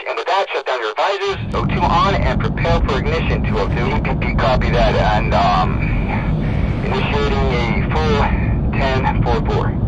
And with that, shut down your visors, O2 on, and prepare for ignition, 202. Copy that, and initiating a full 10-4-4.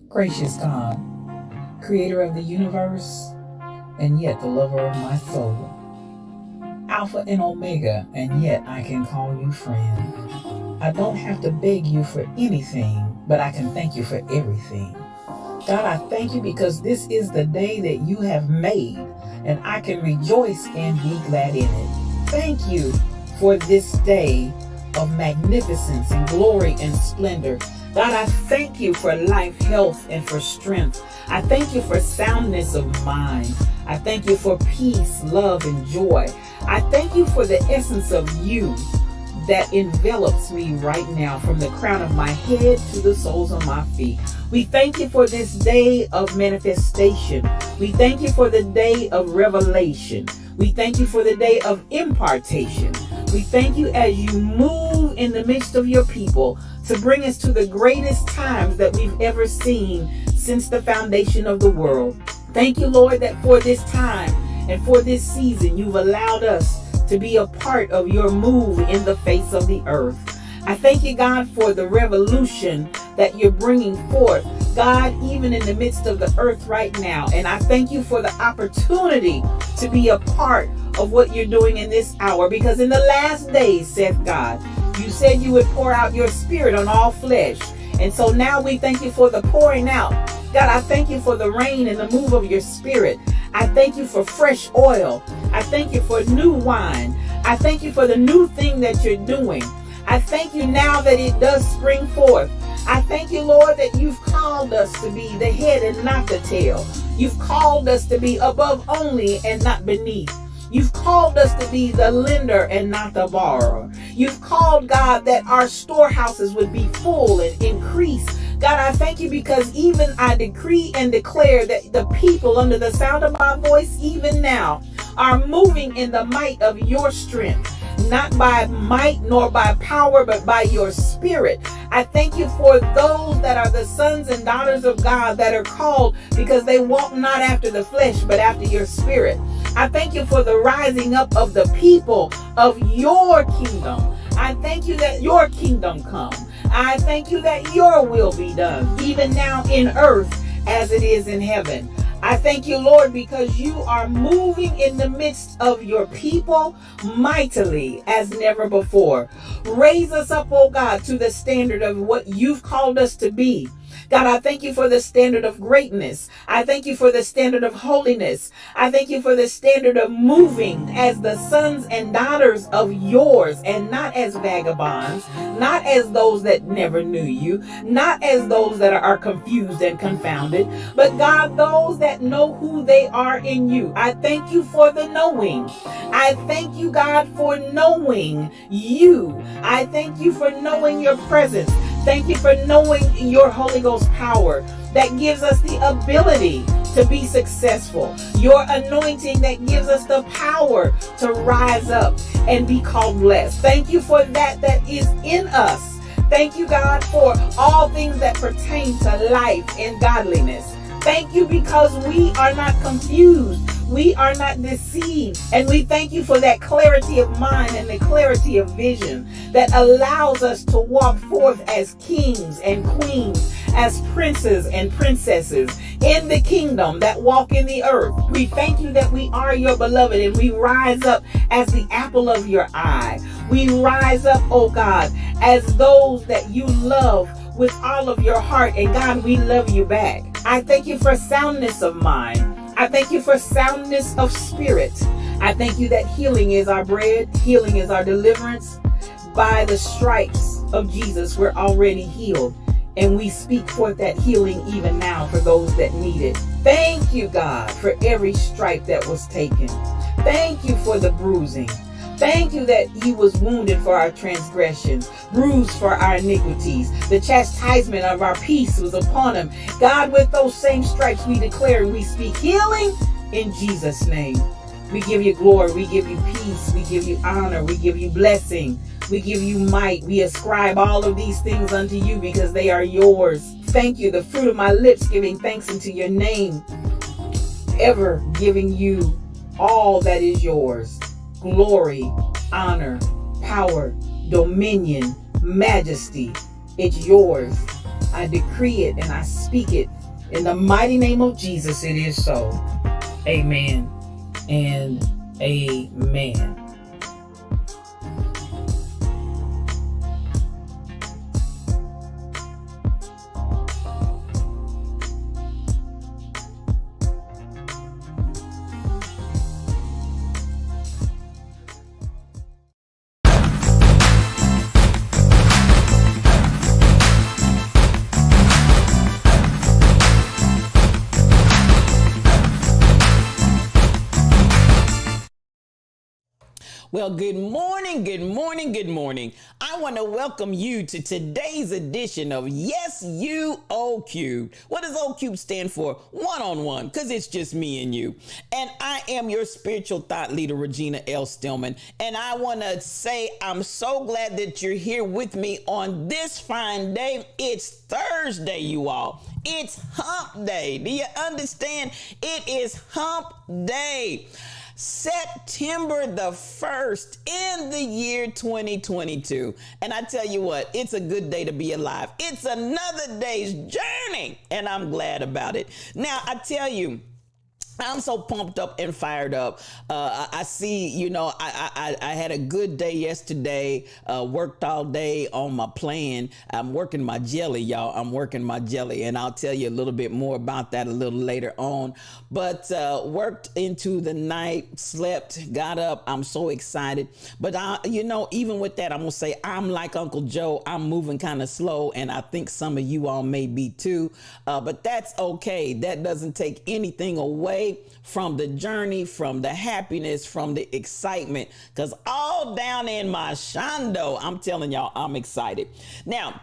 Gracious God, creator of the universe, and yet the lover of my soul. Alpha and Omega, and yet I can call you friend. I don't have to beg you for anything, but I can thank you for everything. God, I thank you because this is the day that you have made, and I can rejoice and be glad in it. Thank you for this day of magnificence and glory and splendor. God, I thank you for life, health, and for strength. I thank you for soundness of mind. I thank you for peace, love, and joy. I thank you for the essence of you that envelops me right now, from the crown of my head to the soles of my feet. We thank you for this day of manifestation. We thank you for the day of revelation. We thank you for the day of impartation. We thank you as you move in the midst of your people to bring us to the greatest times that we've ever seen since the foundation of the world. Thank you, Lord, that for this time and for this season, you've allowed us to be a part of your move in the face of the earth. I thank you, God, for the revolution that you're bringing forth, God, even in the midst of the earth right now. And I thank you for the opportunity to be a part of what you're doing in this hour, because in the last days, saith God, you said you would pour out your spirit on all flesh. And so now we thank you for the pouring out. God, I thank you for the rain and the move of your spirit. I thank you for fresh oil. I thank you for new wine. I thank you for the new thing that you're doing. I thank you now that it does spring forth. I thank you, Lord, that you've called us to be the head and not the tail. You've called us to be above only and not beneath. You've called us to be the lender and not the borrower. You've called, God, that our storehouses would be full and increase. God, I thank you because even I decree and declare that the people under the sound of my voice, even now, are moving in the might of your strength. Not by might nor by power, but by your spirit. I thank you for those that are the sons and daughters of God that are called because they walk not after the flesh, but after your spirit. I thank you for the rising up of the people of your kingdom. I thank you that your kingdom come. I thank you that your will be done, even now in earth as it is in heaven. I thank you, Lord, because you are moving in the midst of your people mightily as never before. Raise us up, oh God, to the standard of what you've called us to be. God, I thank you for the standard of greatness. I thank you for the standard of holiness. I thank you for the standard of moving as the sons and daughters of yours, and not as vagabonds, not as those that never knew you, not as those that are confused and confounded, but God, those that know who they are in you. I thank you for the knowing. I thank you, God, for knowing you. I thank you for knowing your presence. Thank you for knowing your Holy Ghost power that gives us the ability to be successful. Your anointing that gives us the power to rise up and be called blessed. Thank you for that is in us. Thank you, God, for all things that pertain to life and godliness. Thank you because we are not confused. We are not deceived. And we thank you for that clarity of mind and the clarity of vision that allows us to walk forth as kings and queens, as princes and princesses in the kingdom that walk in the earth. We thank you that we are your beloved, and we rise up as the apple of your eye. We rise up, oh God, as those that you love with all of your heart. And God, we love you back. I thank you for soundness of mind. I thank you for soundness of spirit. I thank you that healing is our bread. Healing is our deliverance. By the stripes of Jesus, we're already healed. And we speak forth that healing even now for those that need it. Thank you, God, for every stripe that was taken. Thank you for the bruising. Thank you that he was wounded for our transgressions, bruised for our iniquities. The chastisement of our peace was upon him. God, with those same stripes we declare and we speak healing in Jesus' name. We give you glory. We give you peace. We give you honor. We give you blessing. We give you might. We ascribe all of these things unto you because they are yours. Thank you. The fruit of my lips giving thanks unto your name, ever giving you all that is yours. Glory, honor, power, dominion, majesty. It's yours. I decree it and I speak it. In the mighty name of Jesus, it is so. Amen and amen. Well, good morning, good morning, good morning. I want to welcome you to today's edition of Yes You O Cubed. What does O Cubed stand for? One-on-one, because it's just me and you. And I am your spiritual thought leader, Regina L. Stillman. And I want to say I'm so glad that you're here with me on this fine day. It's Thursday, you all. It's hump day. Do you understand? It is hump day. September the 1st in the year 2022. And I tell you what, it's a good day to be alive. It's another day's journey, and I'm glad about it. Now, I tell you, I'm so pumped up and fired up. I see, I had a good day yesterday, worked all day on my plan. I'm working my jelly, y'all. I'm working my jelly, and I'll tell you a little bit more about that a little later on. But worked into the night, slept, got up. I'm so excited. But, even with that, I'm going to say I'm like Uncle Joe. I'm moving kind of slow, and I think some of you all may be too. But that's okay. That doesn't take anything away from the journey, from the happiness, from the excitement, because all down in my shondo, I'm telling y'all, I'm excited. Now,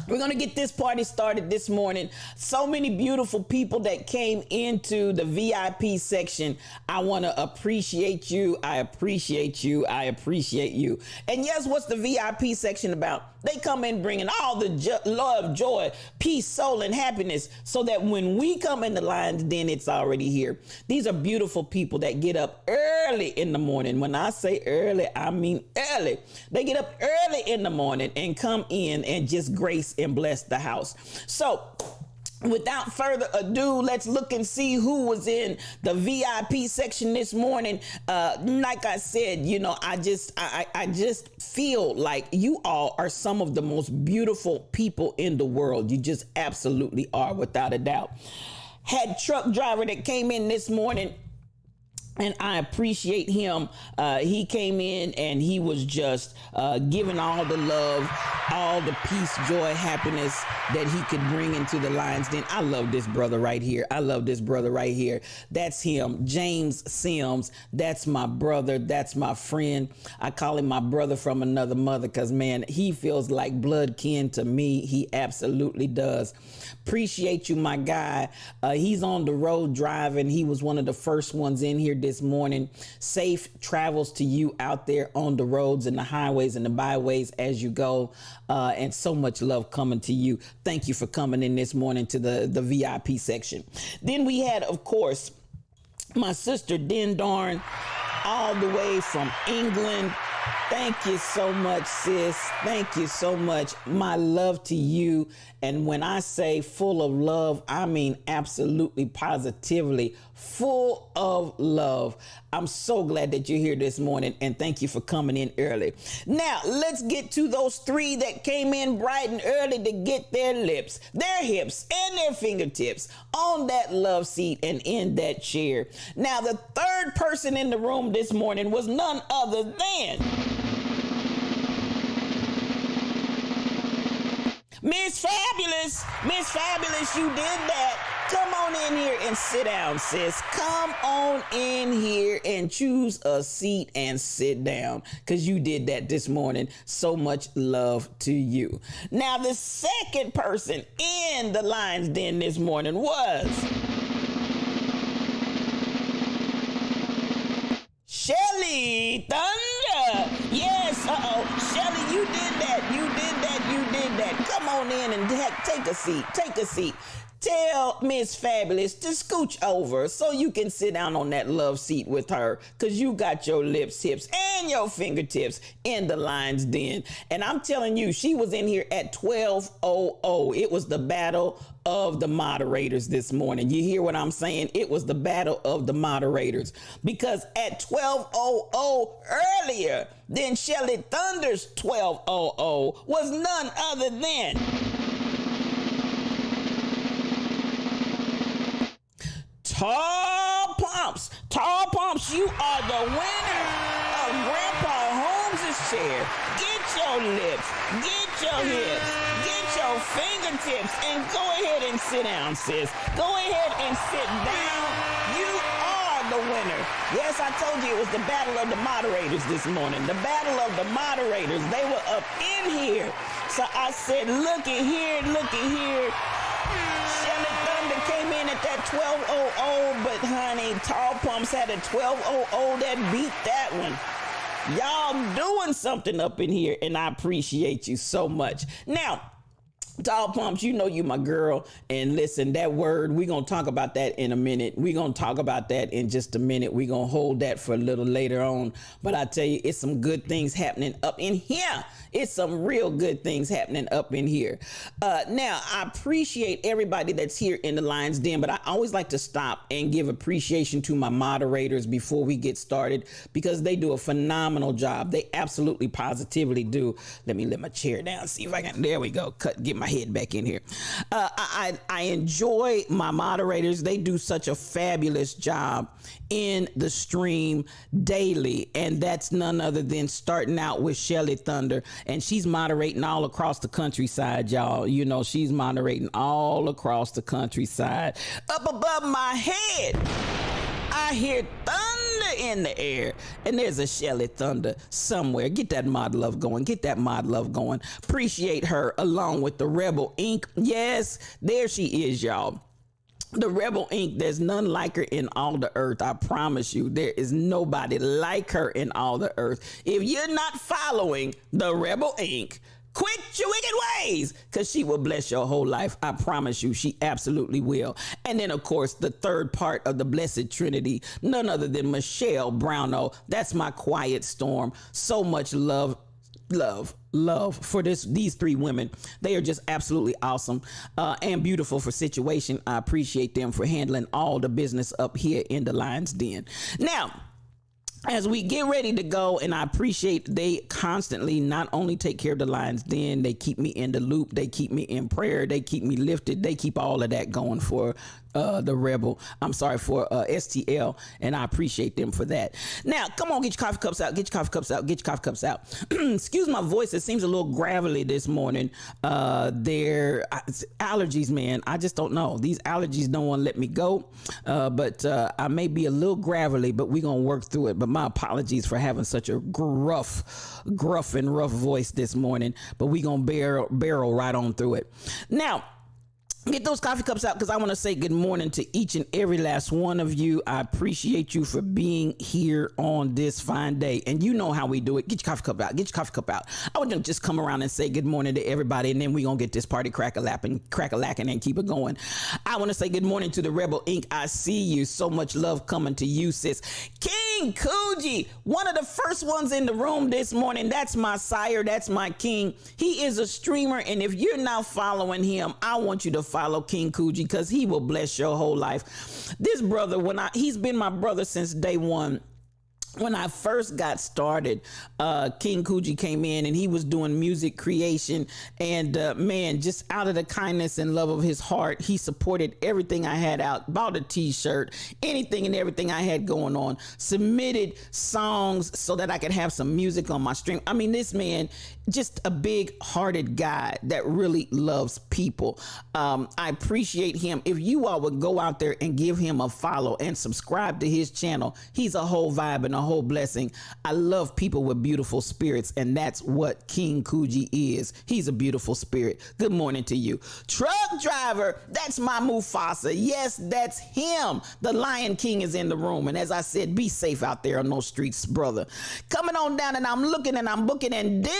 we're going to get this party started this morning. So many beautiful people that came into the VIP section. I want to appreciate you. I appreciate you. I appreciate you. And yes, what's the VIP section about? They come in bringing all the love, joy, peace, soul, and happiness so that when we come in the Lions Den, it's already here. These are beautiful people that get up early in the morning. When I say early, I mean early. They get up early in the morning and come in and just grace and bless the house. So, without further ado, let's look and see who was in the VIP section this morning. Like I said, I just feel like you all are some of the most beautiful people in the world. You just absolutely are, without a doubt. Had truck driver that came in this morning, and I appreciate him. He came in and he was just giving all the love, all the peace, joy, happiness that he could bring into the Lions Den. I love this brother right here. I love this brother right here. That's him, James Sims. That's my brother. That's my friend. I call him my brother from another mother because, man, he feels like blood kin to me. He absolutely does. Appreciate you, my guy. He's on the road driving. He was one of the first ones in here this morning. Safe travels to you out there on the roads and the highways and the byways as you go. And so much love coming to you. Thank you for coming in this morning to the VIP section. Then we had, of course, my sister Den Darn, all the way from England. Thank you so much, sis. Thank you so much. My love to you. And when I say full of love, I mean absolutely positively full of love. I'm so glad that you're here this morning, and thank you for coming in early. Now, let's get to those three that came in bright and early to get their lips, their hips, and their fingertips on that love seat and in that chair. Now, the third person in the room this morning was none other than Miss Fabulous. Miss Fabulous, you did that. Come on in here and sit down, sis. Come on in here and choose a seat and sit down, because you did that this morning. So much love to you. Now, the second person in the Lions Den this morning was Shelly Thunder. Yes, Shelly, you did that. You did that. You did that. Come on in and take a seat. Take a seat. Tell Miss Fabulous to scooch over so you can sit down on that love seat with her, because you got your lips, hips, and your fingertips in the Lions Den. And I'm telling you, she was in here at 12:00. It was the battle of the moderators this morning. You hear what I'm saying? It was the battle of the moderators, because at 12:00 earlier than Shelly Thunder's 12:00 was none other than Tall Pumps. Tall Pumps, you are the winner of Grandpa Holmes' chair. Get your lips, get your hips, get your fingertips, and go ahead and sit down, sis. Go ahead and sit down. You are the winner. Yes, I told you it was the battle of the moderators this morning. The battle of the moderators. They were up in here. So I said, looky here, looky here. Shelly Thunder came in at that 12:00, but honey, Tall Pumps had a 12:00 that beat that one. Y'all doing something up in here, and I appreciate you so much. Now, Tall Pumps, you know you my girl. And listen, that word, we're going to talk about that in a minute. We're going to talk about that in just a minute. We're going to hold that for a little later on. But I tell you, it's some good things happening up in here. It's some real good things happening up in here. Now, I appreciate everybody that's here in the Lion's Den, but I always like to stop and give appreciation to my moderators before we get started because they do a phenomenal job. They absolutely positively do. Let me let my chair down, see if I can, there we go, get my head back in here. I enjoy my moderators. They do such a fabulous job in the stream daily, and that's none other than starting out with Shelly Thunder, and she's moderating all across the countryside, y'all. You know, she's moderating all across the countryside. Up above my head, I hear thunder in the air, and there's a Shelly Thunder somewhere. Get that mod love going. Get that mod love going. Appreciate her along with the Rebel Inc. Yes, there she is, y'all. The Rebel Inc., there's none like her in all the earth. I promise you, there is nobody like her in all the earth. If you're not following the Rebel Inc., quit your wicked ways, because she will bless your whole life. I promise you, she absolutely will. And then, of course, the third part of the Blessed Trinity, none other than Michelle Brownell. That's my quiet storm. So much love for these three women. They are just absolutely awesome and beautiful for situation. I appreciate them for handling all the business up here in the Lion's Den. Now, as we get ready to go, and I appreciate they constantly not only take care of the Lion's Den, they keep me in the loop, they keep me in prayer, they keep me lifted, they keep all of that going for the Rebel. I'm sorry, for STL, and I appreciate them for that. Now, come on, get your coffee cups out, get your coffee cups out, get your coffee cups out. Excuse my voice, it seems a little gravelly this morning. They're allergies, man. I just don't know. These allergies don't want to let me go, but I may be a little gravelly, but we're going to work through it. But my apologies for having such a gruff and rough voice this morning, but we're going to barrel right on through it. Now, get those coffee cups out because I want to say good morning to each and every last one of you. I appreciate you for being here on this fine day. And you know how we do it. Get your coffee cup out. Get your coffee cup out. I want to just come around and say good morning to everybody, and then we're going to get this party crack-a-lacking and keep it going. I want to say good morning to the Rebel Inc. I see you. So much love coming to you, sis. King Coogee, one of the first ones in the room this morning. That's my sire. That's my king. He is a streamer, and if you're not following him, I want you to follow King Coogee because he will bless your whole life. This brother, he's been my brother since day one. When I first got started, King Coogee came in and he was doing music creation, and man, just out of the kindness and love of his heart, he supported everything I had out, bought a t-shirt, anything and everything I had going on, submitted songs so that I could have some music on my stream. I mean, this man, just a big hearted guy that really loves people. I appreciate him. If you all would go out there and give him a follow and subscribe to his channel, he's a whole vibe and a whole blessing. I love people with beautiful spirits, and that's what King Coogee is. He's a beautiful spirit. Good morning to you. Truck driver, that's my Mufasa. Yes, that's him. The Lion King is in the room, and as I said, be safe out there on those streets, brother. Coming on down, and I'm looking and I'm booking, and Den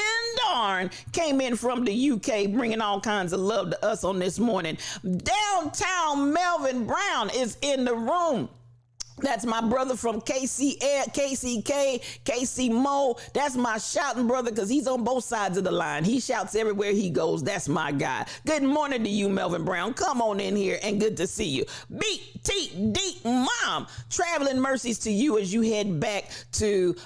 Darn came in from the UK, bringing all kinds of love to us on this morning. Downtown Melvin Brown is in the room. That's my brother from KCK, KC Mo. That's my shouting brother because he's on both sides of the line. He shouts everywhere he goes. That's my guy. Good morning to you, Melvin Brown. Come on in here, and good to see you. BTD Mom, traveling mercies to you as you head back to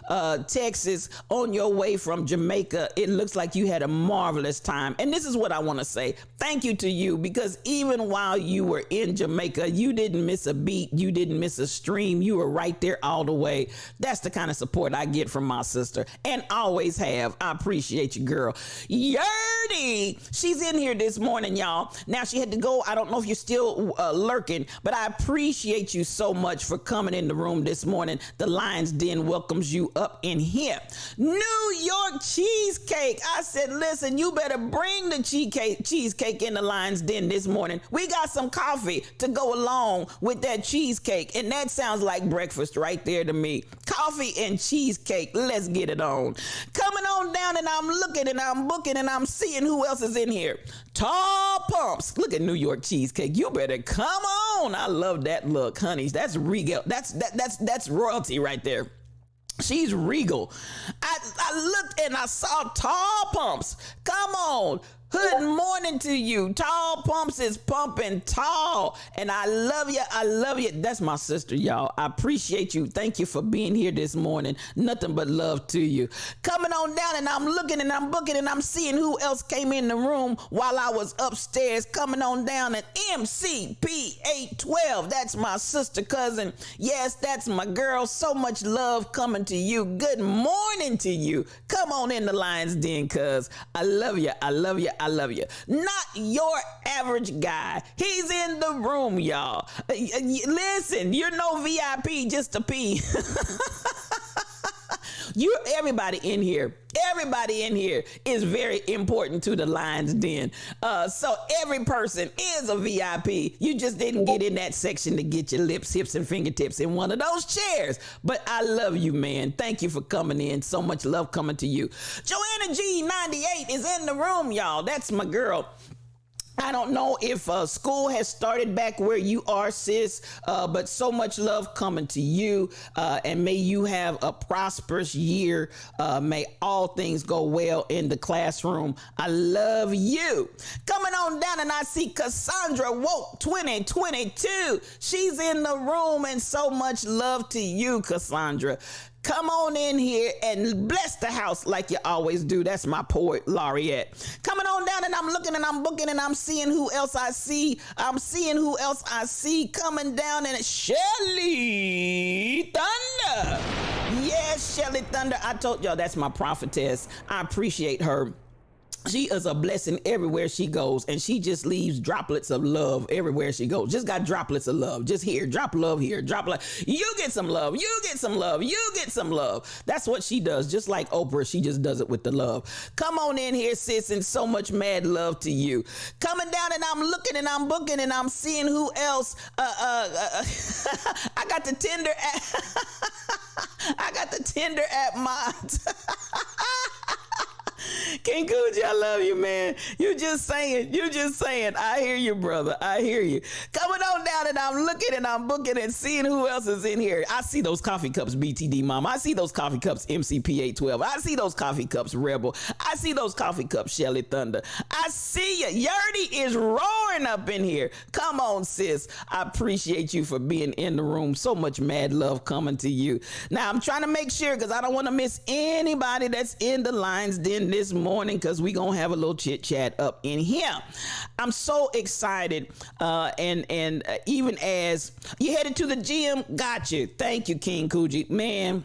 Texas on your way from Jamaica. It looks like you had a marvelous time. And this is what I want to say. Thank you to you, because even while you were in Jamaica, you didn't miss a beat. You didn't miss a stream. You were right there all the way. That's the kind of support I get from my sister, and always have. I appreciate you, girl. Yerdy, she's in here this morning, y'all. Now, she had to go. I don't know if you're still lurking, but I appreciate you so much for coming in the room this morning. The Lion's Den welcomes you up in here. New York cheesecake. I said, listen, you better bring the cheesecake in the Lion's Den this morning. We got some coffee to go along with that cheesecake, and that sounds like breakfast right there to me. coffee and cheesecake. Let's get it on. Coming on down, and I'm looking and I'm booking and I'm seeing who else is in here. Tall Pumps. Look at New York cheesecake. You better come on. I love that look, honeys. That's regal. That's royalty right there. She's regal. I looked and I saw Tall Pumps. Come on. Good morning to you. Tall Pumps is pumping tall. And I love you. I love you. That's my sister, y'all. I appreciate you. Thank you for being here this morning. Nothing but love to you. Coming on down, and I'm looking and I'm booking and I'm seeing who else came in the room while I was upstairs. Coming on down, and MCP812. That's my sister cousin. Yes, that's my girl. So much love coming to you. Good morning to you. Come on in the Lion's Den, cuz I love you. I love you. I love you. Not your average guy. He's in the room, y'all. Listen, you're no VIP, just a P. Everybody in here is very important to the Lion's Den. So every person is a VIP. You just didn't get in that section to get your lips, hips, and fingertips in one of those chairs. But I love you, man. Thank you for coming in. So much love coming to you. Joanna G98 is in the room, y'all. That's my girl. I don't know if school has started back where you are, sis, but so much love coming to you, and may you have a prosperous year. May all things go well in the classroom. I love you. Coming on down, and I see Cassandra Woke 2022. She's in the room, and so much love to you, Cassandra. Come on in here and bless the house like you always do. That's my poet laureate. Coming on down, and I'm looking and I'm booking and I'm seeing who else I see. I'm seeing who else I see coming down, and it's Shelly Thunder. Yes, Shelly Thunder. I told y'all that's my prophetess. I appreciate her. She is a blessing everywhere she goes, and she just leaves droplets of love everywhere she goes. Just got droplets of love. Just here, drop love here, drop love. You get some love, you get some love, you get some love. That's what she does. Just like Oprah, she just does it with the love. Come on in here, sis, and so much mad love to you. Coming down, and I'm looking and I'm booking and I'm seeing who else. I got the Tinder app. I got the Tinder app mods. King Coochie, I love you, man. You just saying. I hear you, brother. I hear you. Coming on down, and I'm looking and I'm booking and seeing who else is in here. I see those coffee cups, BTD Mama. I see those coffee cups, MCP812. I see those coffee cups, Rebel. I see those coffee cups, Shelly Thunder. I see you. Yurdy is roaring up in here. Come on, sis. I appreciate you for being in the room. So much mad love coming to you. Now, I'm trying to make sure, because I don't want to miss anybody that's in the Lion's Den this morning, because we gonna have a little chit chat up in here. I'm so excited, and even as you headed to the gym, got you. Thank you, King Coochie, man.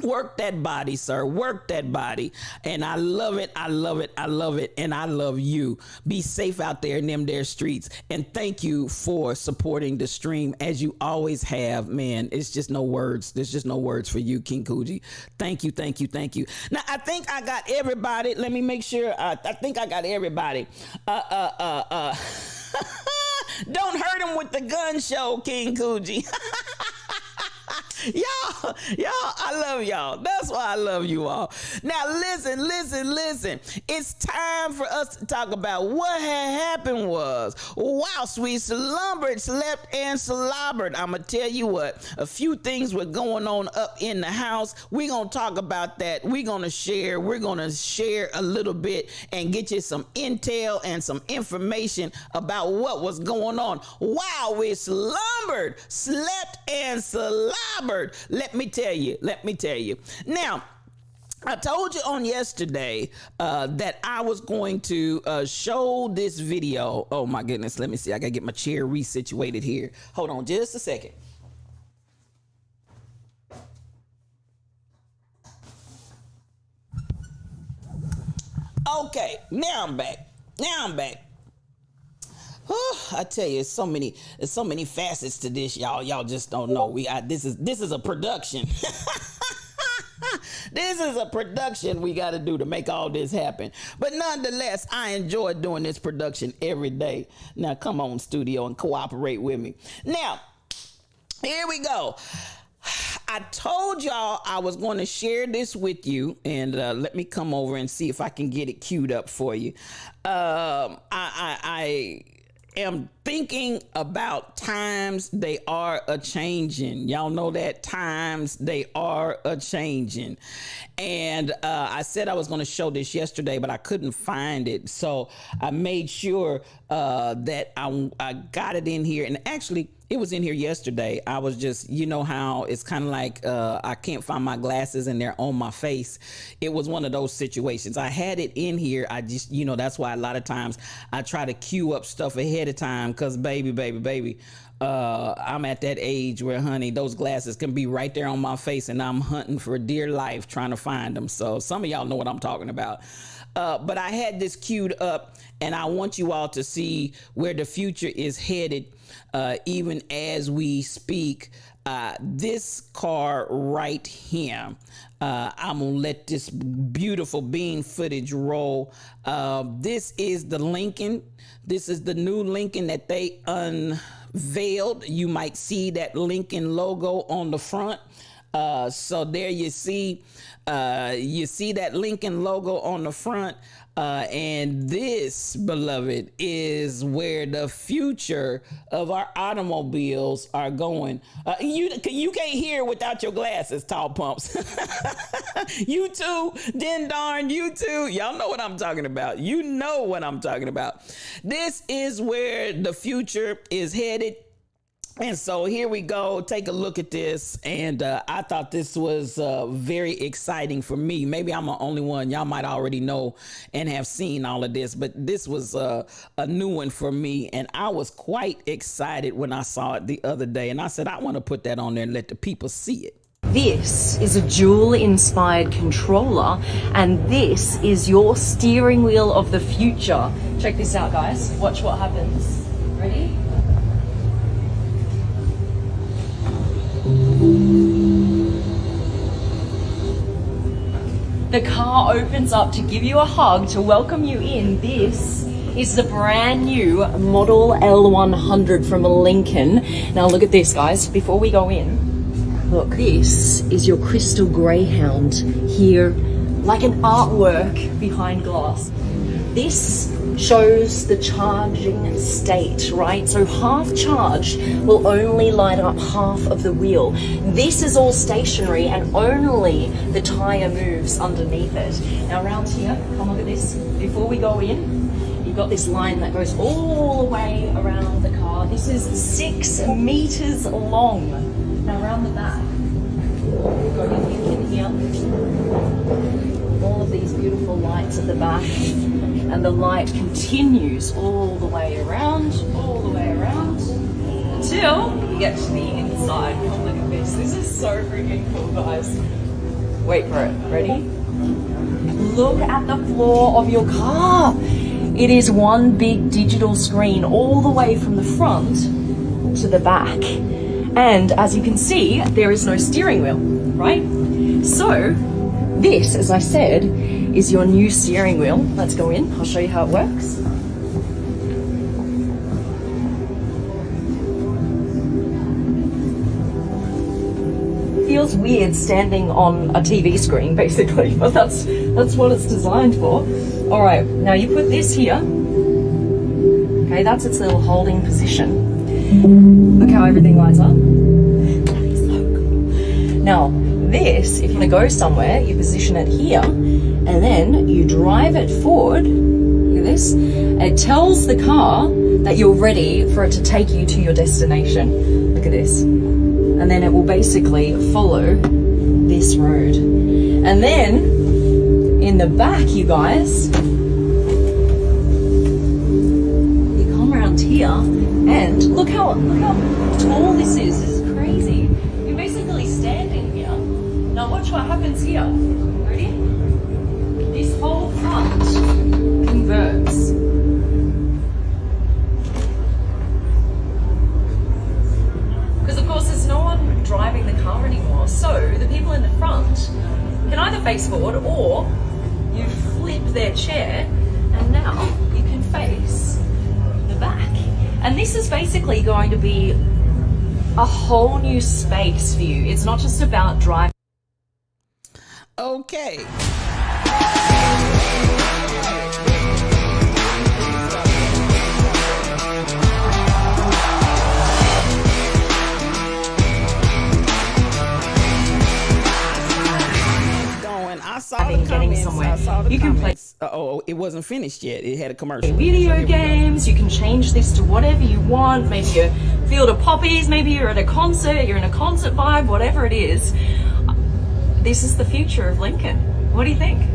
Work that body, sir. Work that body. And I love it. I love it. I love it. And I love you. Be safe out there in them there streets. And thank you for supporting the stream as you always have, man. It's just no words. There's just no words for you, King Coochie. Thank you. Thank you. Thank you. Now, I think I got everybody. Let me make sure. I think I got everybody. Don't hurt him with the gun show, King Coochie. Y'all, I love y'all. That's why I love you all. Now, listen. It's time for us to talk about what had happened was, whilst we slumbered, slept, and slobbered. I'm going to tell you what, a few things were going on up in the house. We're going to talk about that. We're going to share a little bit and get you some intel and some information about what was going on while we slumbered, slept, and slobbered. Let me tell you. Now, I told you on yesterday that I was going to show this video. Oh my goodness, let me see. I gotta get my chair resituated here. Hold on just a second. Okay, now I'm back. I tell you, there's so many facets to this, y'all. Y'all just don't know. This is a production. This is a production we got to do to make all this happen. But nonetheless, I enjoy doing this production every day. Now, come on, studio, and cooperate with me. Now, here we go. I told y'all I was going to share this with you, and let me come over and see if I can get it queued up for you. I am thinking about times they are a changing. Y'all know that times they are a changing. And I said I was going to show this yesterday, but I couldn't find it. So I made sure that I got it in here. And actually, it was in here yesterday. I was just, you know how it's kind of like I can't find my glasses and they're on my face. It was one of those situations. I had it in here. I just, you know, that's why a lot of times I try to queue up stuff ahead of time because baby, I'm at that age where, honey, those glasses can be right there on my face and I'm hunting for dear life trying to find them. So some of y'all know what I'm talking about. But I had this queued up and I want you all to see where the future is headed even as we speak. This car right here, I'm gonna let this beautiful bean footage roll. This is the Lincoln. This is the new Lincoln that they unveiled. You might see that Lincoln logo on the front. So there you see that Lincoln logo on the front. And this, beloved, is where the future of our automobiles are going. You can't hear without your glasses, Tall Pumps. You too, then darn, you too. Y'all know what I'm talking about. You know what I'm talking about. This is where the future is headed. And so here we go. Take a look at this. And I thought this was very exciting for me. Maybe I'm the only one. Y'all might already know and have seen all of this, but this was a new one for me. And I was quite excited when I saw it the other day. And I said, I want to put that on there and let the people see it. This is a Joule-inspired controller, and this is your steering wheel of the future. Check this out, guys. Watch what happens. Ready? The car opens up to give you a hug, to welcome you in. This is the brand new Model L100 from Lincoln. Now look at this, guys, before we go in. Look, this is your Crystal Greyhound here, like an artwork behind glass. This shows the charging state, right? So half charged will only light up half of the wheel. This is all stationary and only the tire moves underneath it. Now around here, come look at this. Before we go in, you've got this line that goes all the way around the car. This is 6 meters long. Now around the back, we've got your Lincoln here. All of these beautiful lights at the back. And the light continues all the way around, until you get to the inside. Come look at this. This is so freaking cool, guys. Wait for it. Ready? Look at the floor of your car. It is one big digital screen all the way from the front to the back. And as you can see, there is no steering wheel, right? So this, as I said, is your new steering wheel. Let's go in. I'll show you how it works. Feels weird standing on a TV screen, basically, but that's what it's designed for. All right, now you put this here. Okay, that's its little holding position. Look how everything lights up. That is so cool. Now, this, if you want to go somewhere, you position it here, and then you drive it forward. Look at this. It tells the car that you're ready for it to take you to your destination. Look at this. And then it will basically follow this road. And then, in the back, you guys, you come around here, and look how tall this is. This is crazy. You're basically standing here. Now watch what happens here. Ready? This whole front converts. Because of course there's no one driving the car anymore. So the people in the front can either face forward or you flip their chair and now you can face the back. And this is basically going to be a whole new space for you. It's not just about driving. Okay. I saw the comments. I saw the You can play comments. Oh, it wasn't finished yet. It had a commercial. video games. You can change this to whatever you want. Maybe you're Field of Poppies. Maybe you're at a concert. You're in a concert vibe. Whatever it is. This is the future of Lincoln. What do you think?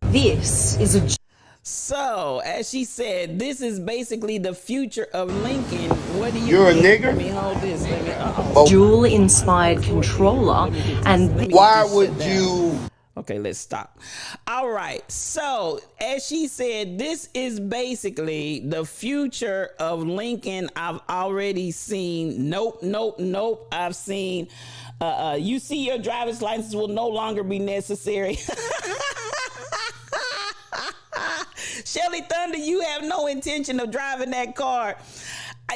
This is a So, as she said, this is basically the future of Lincoln. What do you You're a think? nigger? Let me hold this. Let me, dual-inspired controller, and Why would you? Okay, let's stop. All right. So, as she said, this is basically the future of Lincoln. I've already seen. Nope. I've seen. You see, your driver's license will no longer be necessary. Shelly Thunder, you have no intention of driving that car.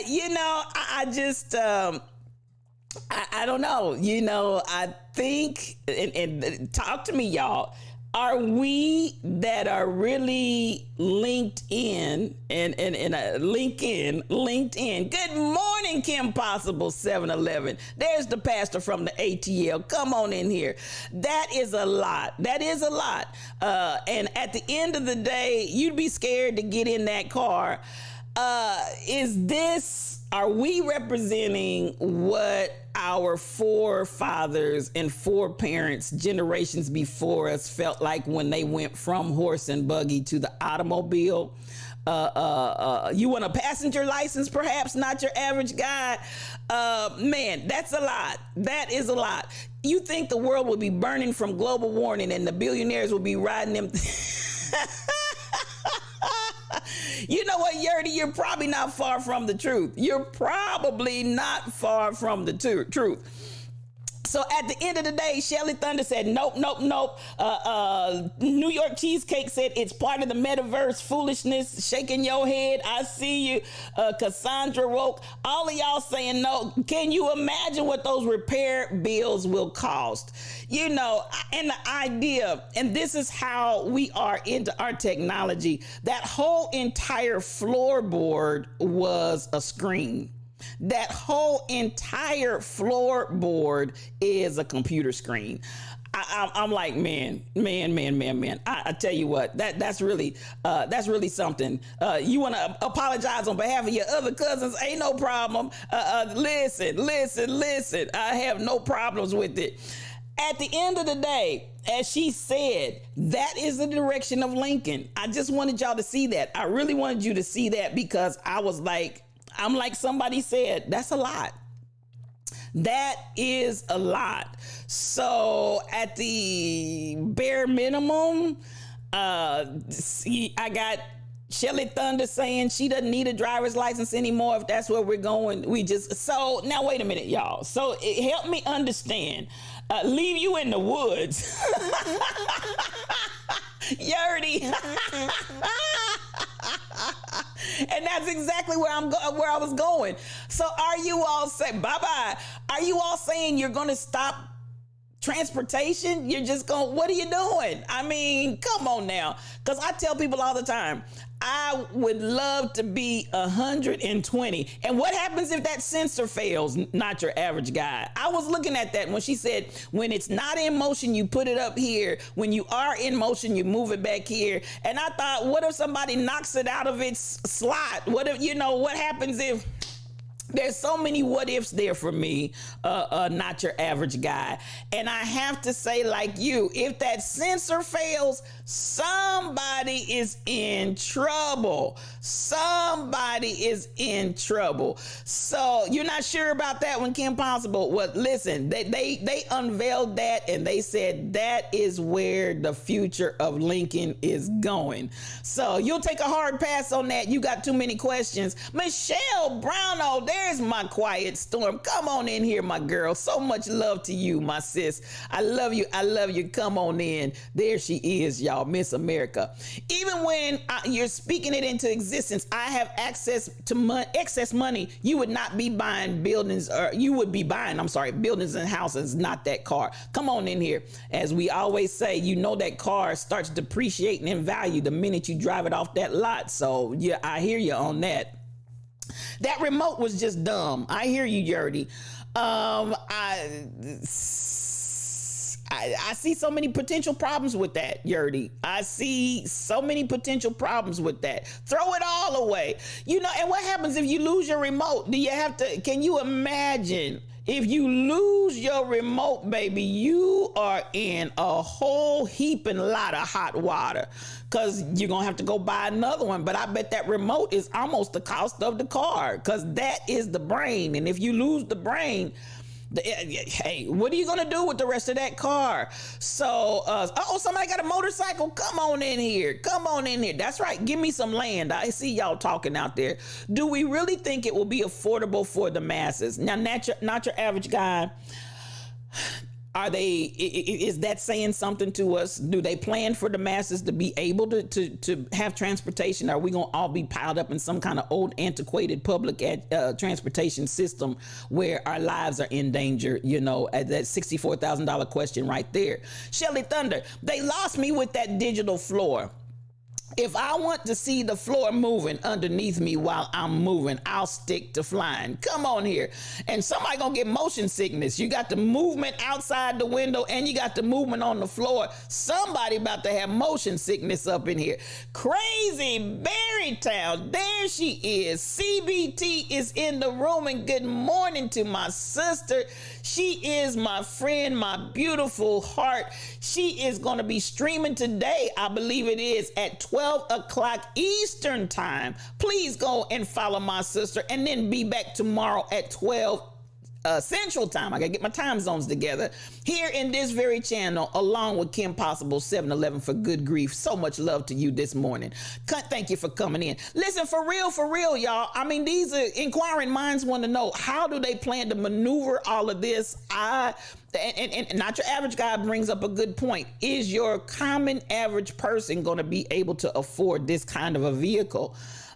You know, I just. I don't know. You know, I think, and talk to me, y'all. Are we that are really linked in and LinkedIn? Good morning, Kim Possible 711. There's the pastor from the ATL. Come on in here. That is a lot. And at the end of the day, you'd be scared to get in that car. Are we representing what our forefathers and foreparents, generations before us, felt like when they went from horse and buggy to the automobile? You want a passenger license, perhaps, not your average guy? Man, that's a lot. That is a lot. You think the world will be burning from global warming and the billionaires will be riding them? You know what, Yerdy? You're probably not far from the truth. So at the end of the day, Shelly Thunder said, nope. New York Cheesecake said it's part of the metaverse foolishness. Shaking your head. I see you. Cassandra Woke. All of y'all saying no. Can you imagine what those repair bills will cost? You know, and the idea, and this is how we are into our technology, that whole entire floorboard was a screen. That whole entire floorboard is a computer screen. I'm like, man. I tell you what, that's really something. You want to apologize on behalf of your other cousins? Ain't no problem. Listen. I have no problems with it. At the end of the day, as she said, that is the direction of Lincoln. I just wanted y'all to see that. I really wanted you to see that because I'm like somebody said, that's a lot. That is a lot. So at the bare minimum, I got Shelly Thunder saying she doesn't need a driver's license anymore if that's where we're going. So now wait a minute, y'all. So it helped me understand. Leave you in the woods. Yerdy. And that's exactly where I was going. So are you all saying bye-bye? Are you all saying you're going to stop transportation? You're just going, what are you doing? I mean, come on now. Because I tell people all the time, I would love to be 120. And what happens if that sensor fails? Not your average guy. I was looking at that when she said, when it's not in motion, you put it up here. When you are in motion, you move it back here. And I thought, what if somebody knocks it out of its slot? What happens if... There's so many what ifs there for me, not your average guy. And I have to say, like you, if that sensor fails, somebody is in trouble. So you're not sure about that one, Kim Possible? Well, listen, they unveiled that and they said that is where the future of Lincoln is going. So you'll take a hard pass on that. You got too many questions. Michelle Browno, there's my quiet storm. Come on in here, my girl. So much love to you, my sis. I love you. Come on in. There she is, y'all. y'all, Miss America. Even when you're speaking it into existence, I have access to excess money. You would not be buying buildings, or you would be buying, buildings and houses, not that car. Come on in here. As we always say, you know that car starts depreciating in value the minute you drive it off that lot. So yeah, I hear you on that. That remote was just dumb. I hear you, Yurdy. I see so many potential problems with that, Yurdy. I see so many potential problems with that. Throw it all away. You know, and what happens if you lose your remote? Do you have to, can you imagine if you lose your remote, baby, you are in a whole heaping lot of hot water, because you're going to have to go buy another one. But I bet that remote is almost the cost of the car, because that is the brain. And if you lose the brain, hey, what are you going to do with the rest of that car? So, somebody got a motorcycle? Come on in here. Come on in here. That's right. Give me some land. I see y'all talking out there. Do we really think it will be affordable for the masses? Now, not your average guy. Is that saying something to us? Do they plan for the masses to be able to have transportation? Are we going to all be piled up in some kind of old, antiquated public transportation system where our lives are in danger? You know, that $64,000 question right there. Shelly Thunder, they lost me with that digital floor. If I want to see the floor moving underneath me while I'm moving, I'll stick to flying. Come on here. And somebody gonna get motion sickness. You got the movement outside the window and you got the movement on the floor. Somebody about to have motion sickness up in here. Crazy Berrytown, there she is. CBT is in the room, and good morning to my sister. She is my friend, my beautiful heart. She is gonna be streaming today, I believe it is, at 12 o'clock Eastern time. Please go and follow my sister, and then be back tomorrow at 12 Central time. I gotta get my time zones together here in this very channel, along with Kim Possible 711 for good grief. So much love to you this morning. Thank you for coming in. Listen, for real, y'all. I mean, these are inquiring minds want to know, how do they plan to maneuver all of this? And not your average guy brings up a good point. Is your common average person going to be able to afford this kind of a vehicle?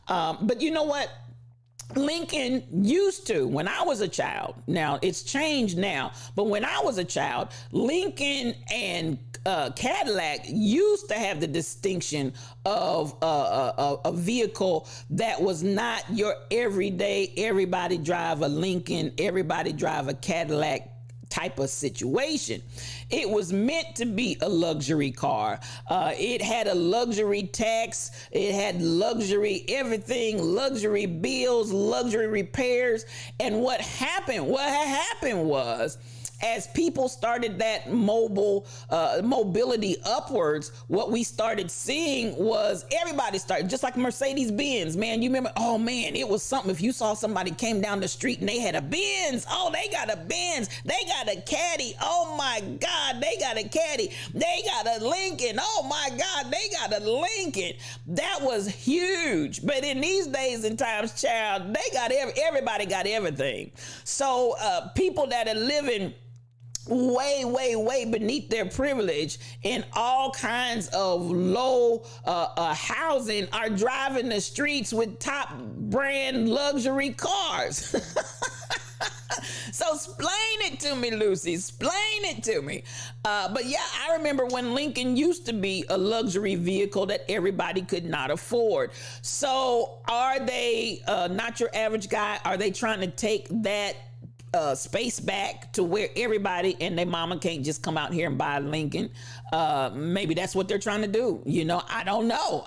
But you know what? Lincoln used to, when I was a child, now it's changed now, but when I was a child, Lincoln and Cadillac used to have the distinction of a vehicle that was not your everyday, everybody drive a Lincoln, everybody drive a Cadillac type of situation. It was meant to be a luxury car. It had a luxury tax. It had luxury everything, luxury bills, luxury repairs. And what happened was, as people started that mobility upwards, what we started seeing was everybody started, just like Mercedes-Benz, man. You remember, oh man, it was something. If you saw somebody came down the street and they had a Benz, oh, they got a Benz, they got a Caddy, oh my God, they got a Caddy, they got a Lincoln, oh my God, they got a Lincoln. That was huge. But in these days and times, child, they got everybody got everything. So people that are living way beneath their privilege in all kinds of low housing are driving the streets with top brand luxury cars. So explain it to me, Lucy. Explain it to me. But yeah, I remember when Lincoln used to be a luxury vehicle that everybody could not afford. So are they, not your average guy, are they trying to take that space back to where everybody and their mama can't just come out here and buy a Lincoln? Maybe that's what they're trying to do. You know, I don't know.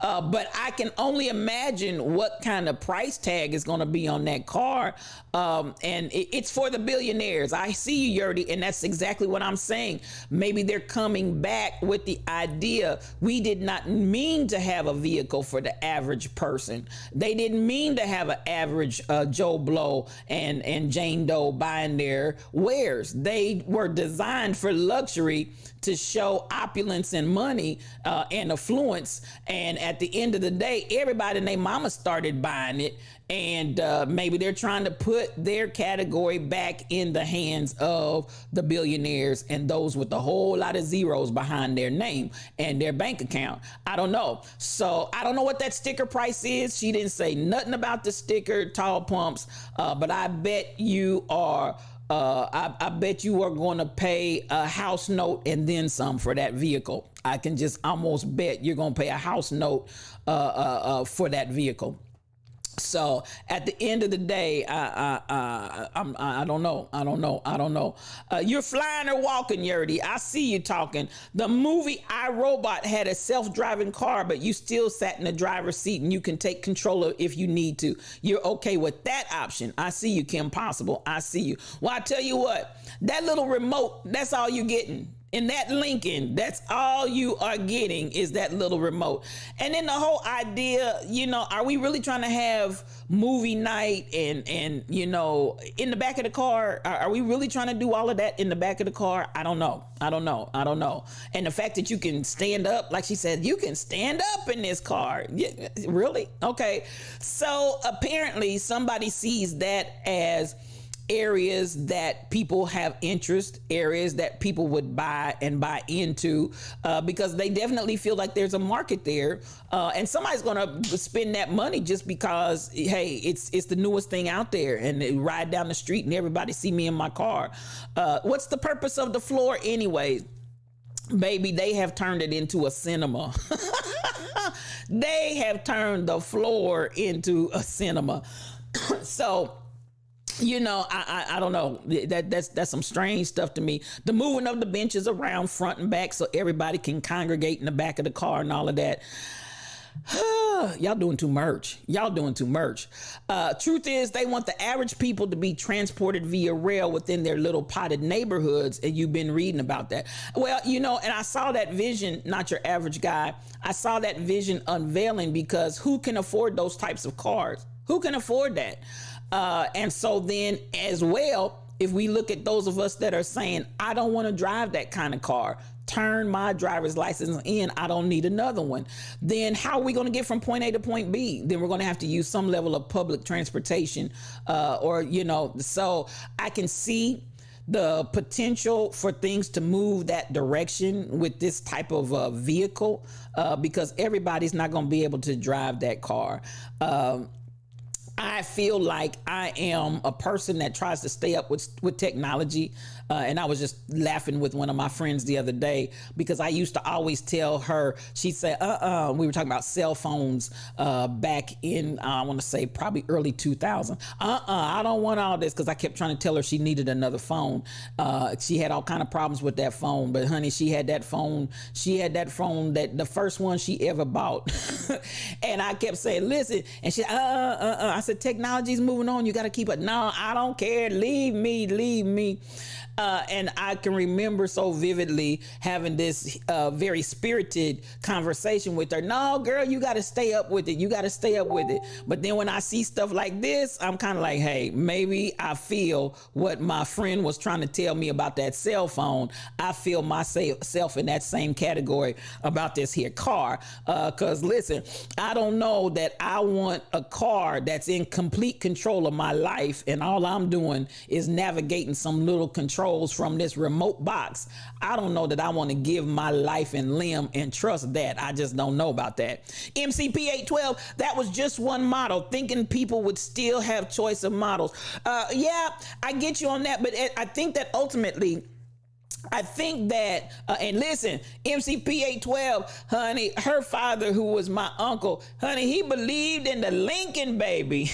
But I can only imagine what kind of price tag is going to be on that car. And it's for the billionaires. I see you, Yurdy, and that's exactly what I'm saying. Maybe they're coming back with the idea, we did not mean to have a vehicle for the average person. They didn't mean to have an average Joe Blow and Jane Doe buying their wares. They were designed for luxury, to show opulence and money and affluence. And at the end of the day, everybody and their mama started buying it. And maybe they're trying to put their category back in the hands of the billionaires and those with a whole lot of zeros behind their name and their bank account. I don't know. So I don't know what that sticker price is. She didn't say nothing about the sticker, tall pumps, but I bet you are I bet you are going to pay a house note and then some for that vehicle. I can just almost bet you're going to pay a house note for that vehicle. So at the end of the day, I don't know. You're flying or walking, Yurdy. I see you talking. The movie I, Robot had a self-driving car, but you still sat in the driver's seat and you can take control of if you need to. You're okay with that option. I see you, Kim Possible. I see you. Well, I tell you what, that little remote, that's all you're getting. In that Lincoln, that's all you are getting is that little remote. And then the whole idea, you know, are we really trying to have movie night and you know, in the back of the car? Are we really trying to do all of that in the back of the car? I don't know. And the fact that you can stand up, like she said, you can stand up in this car. Yeah, really? Okay. So apparently somebody sees that as areas that people have interest, areas that people would buy into, because they definitely feel like there's a market there, and somebody's going to spend that money just because, hey, it's the newest thing out there, and they ride down the street and everybody see me in my car. What's the purpose of the floor anyway? Baby, they have turned it into a cinema. They have turned the floor into a cinema. So, you know, I don't know. That's some strange stuff to me. The moving of the benches around front and back so everybody can congregate in the back of the car and all of that. Y'all doing too much. Truth is, they want the average people to be transported via rail within their little potted neighborhoods, and you've been reading about that. Well, you know, and I saw that vision, not your average guy. I saw that vision unveiling because who can afford those types of cars? Who can afford that? And so then as well, if we look at those of us that are saying, I don't want to drive that kind of car, turn my driver's license in, I don't need another one, then how are we going to get from point A to point B? Then we're going to have to use some level of public transportation, or, you know, so I can see the potential for things to move that direction with this type of vehicle, because everybody's not going to be able to drive that car. I feel like I am a person that tries to stay up with technology. And I was just laughing with one of my friends the other day because I used to always tell her, she'd say, we were talking about cell phones back in, I want to say probably early 2000. I don't want all this, because I kept trying to tell her she needed another phone. She had all kind of problems with that phone, but honey, she had that phone that the first one she ever bought. And I kept saying, listen, and she, I said, technology's moving on. You got to keep it. No, I don't care. Leave me. And I can remember so vividly having this very spirited conversation with her. No, girl, you got to stay up with it. But then when I see stuff like this, I'm kind of like, hey, maybe I feel what my friend was trying to tell me about that cell phone. I feel myself in that same category about this here car. Because listen, I don't know that I want a car that's in complete control of my life, and all I'm doing is navigating some little controls from this remote box. I don't know that I want to give my life and limb and trust that. I just don't know about that. MCP 812, that was just one model, thinking people would still have choice of models. Yeah, I get you on that, but I think that ultimately, and listen, MCP 812, honey, her father, who was my uncle, honey, he believed in the Lincoln, baby.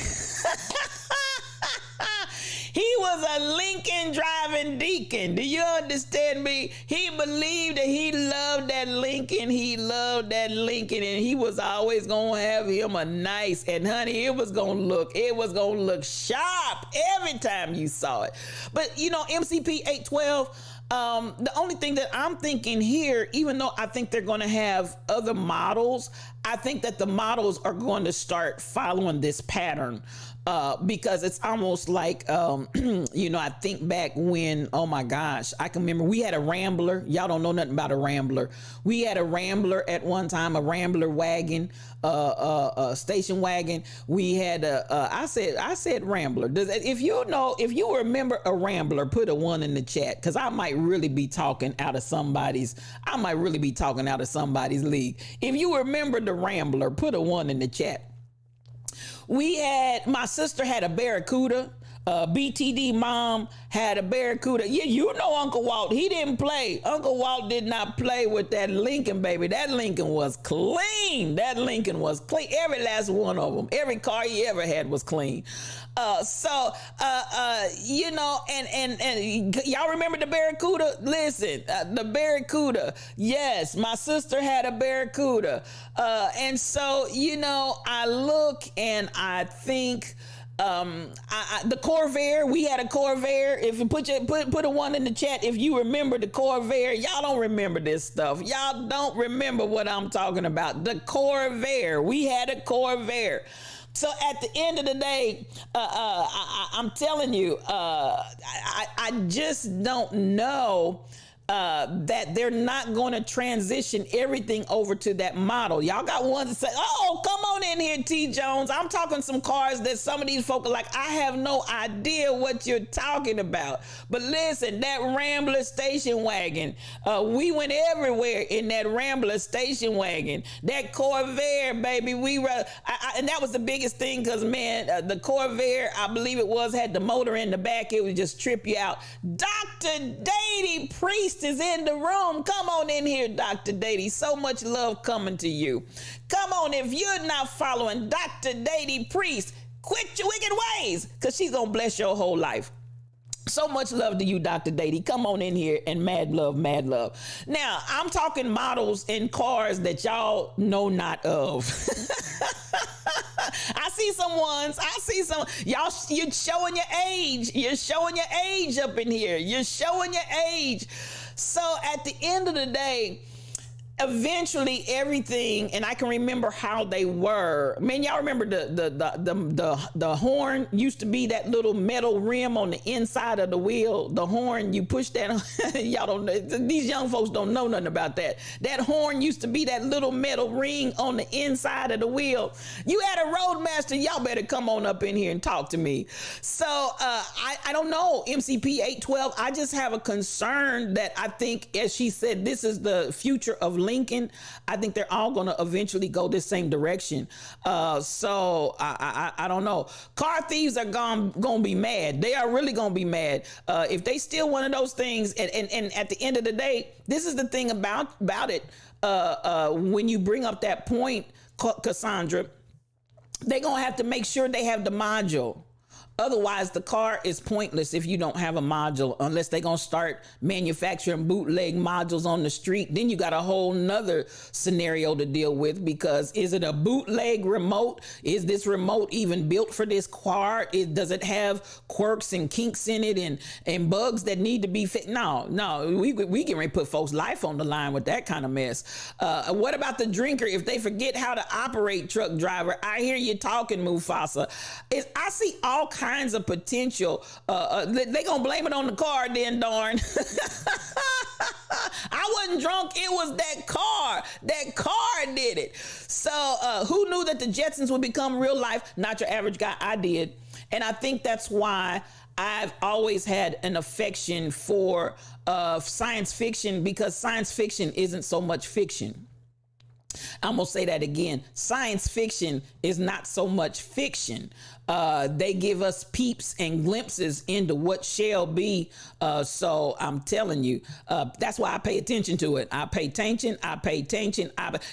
He was a Lincoln driving deacon. Do you understand me? He believed that he loved that Lincoln. And he was always going to have him a nice, and honey, it was going to look sharp every time you saw it. But you know, MCP 812, the only thing that I'm thinking here, even though I think they're going to have other models, I think that the models are going to start following this pattern because it's almost like, I think back when, oh my gosh, I can remember we had a Rambler. Y'all don't know nothing about a Rambler. We had a Rambler at one time, a Rambler wagon, station wagon. We had I said Rambler. If you remember a Rambler, put a 1 in the chat, because I might really be talking out of somebody's league. If you remember the Rambler, put a 1 in the chat. My sister had a Barracuda. BTD mom had a Barracuda. Yeah, you know Uncle Walt, he didn't play. Uncle Walt did not play with that Lincoln, baby. That Lincoln was clean. Every last one of them. Every car he ever had was clean. And y'all remember the Barracuda? Listen, the Barracuda. Yes, my sister had a Barracuda. And so, I look and I think, the Corvair, we had a Corvair. If you put a 1 in the chat if you remember the Corvair. Y'all don't remember this stuff. Y'all don't remember what I'm talking about. The Corvair, we had a Corvair. So at the end of the day, I'm telling you, I just don't know that they're not going to transition everything over to that model. Y'all got ones that say, oh, come on in here, T. Jones. I'm talking some cars that some of these folk are like, I have no idea what you're talking about. But listen, that Rambler station wagon, we went everywhere in that Rambler station wagon. That Corvair, baby, and that was the biggest thing because, man, the Corvair, I believe it was, had the motor in the back. It would just trip you out. Dr. Dady Priest is in the room. Come on in here, Dr. Dady. So much love coming to you. Come on, if you're not following Dr. Dady Priest, quit your wicked ways, because she's going to bless your whole life. So much love to you, Dr. Dady. Come on in here and mad love, mad love. Now, I'm talking models and cars that y'all know not of. I see some ones. Y'all, you're showing your age. You're showing your age up in here. You're showing your age. So at the end of the day, eventually everything, and I can remember how they were. Man, y'all remember the horn used to be that little metal rim on the inside of the wheel. The horn, you push that on. Y'all don't know. These young folks don't know nothing about that. That horn used to be that little metal ring on the inside of the wheel. You had a Roadmaster. Y'all better come on up in here and talk to me. So I don't know, MCP 812. I just have a concern that I think, as she said, this is the future of Lincoln. I think they're all going to eventually go this same direction. So I don't know. Car thieves are going to be mad. They are really going to be mad if they steal one of those things. And at the end of the day, this is the thing about it. When you bring up that point, Cassandra, they're going to have to make sure they have the module. Otherwise, the car is pointless if you don't have a module, unless they're going to start manufacturing bootleg modules on the street. Then you got a whole nother scenario to deal with, because is it a bootleg remote? Is this remote even built for this car? Does it have quirks and kinks in it and bugs that need to be fixed? No, we can put folks' life on the line with that kind of mess. What about the drinker? If they forget how to operate, truck driver, I hear you talking, Mufasa. I see all kinds of potential. They gonna blame it on the car, then, darn. I wasn't drunk. It was that car. That car did it. So who knew that the Jetsons would become real life? Not your average guy. I did. And I think that's why I've always had an affection for science fiction, because science fiction isn't so much fiction. I'm going to say that again. Science fiction is not so much fiction. They give us peeps and glimpses into what shall be. So I'm telling you, that's why I pay attention to it. I pay attention.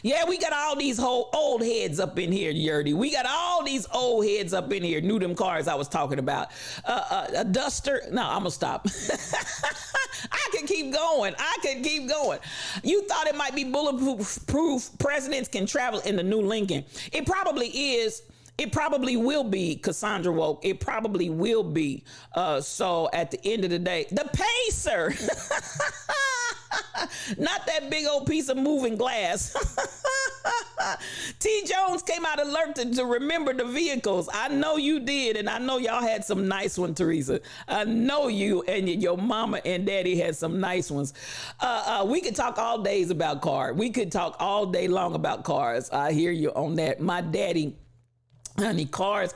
Yeah, we got all these whole old heads up in here, Yurdy. We got all these old heads up in here. Knew them cars I was talking about. A Duster. No, I'm going to stop. I could keep going. You thought it might be bulletproof. Presidents can travel in the new Lincoln. It probably is. It probably will be, Cassandra Woke. It probably will be. So at the end of the day, the Pacer. Not that big old piece of moving glass. T. Jones came out alert to remember the vehicles. I know you did, and I know y'all had some nice ones, Teresa. I know you and your mama and daddy had some nice ones. We could talk all days about cars. We could talk all day long about cars. I hear you on that. My daddy, honey, cars.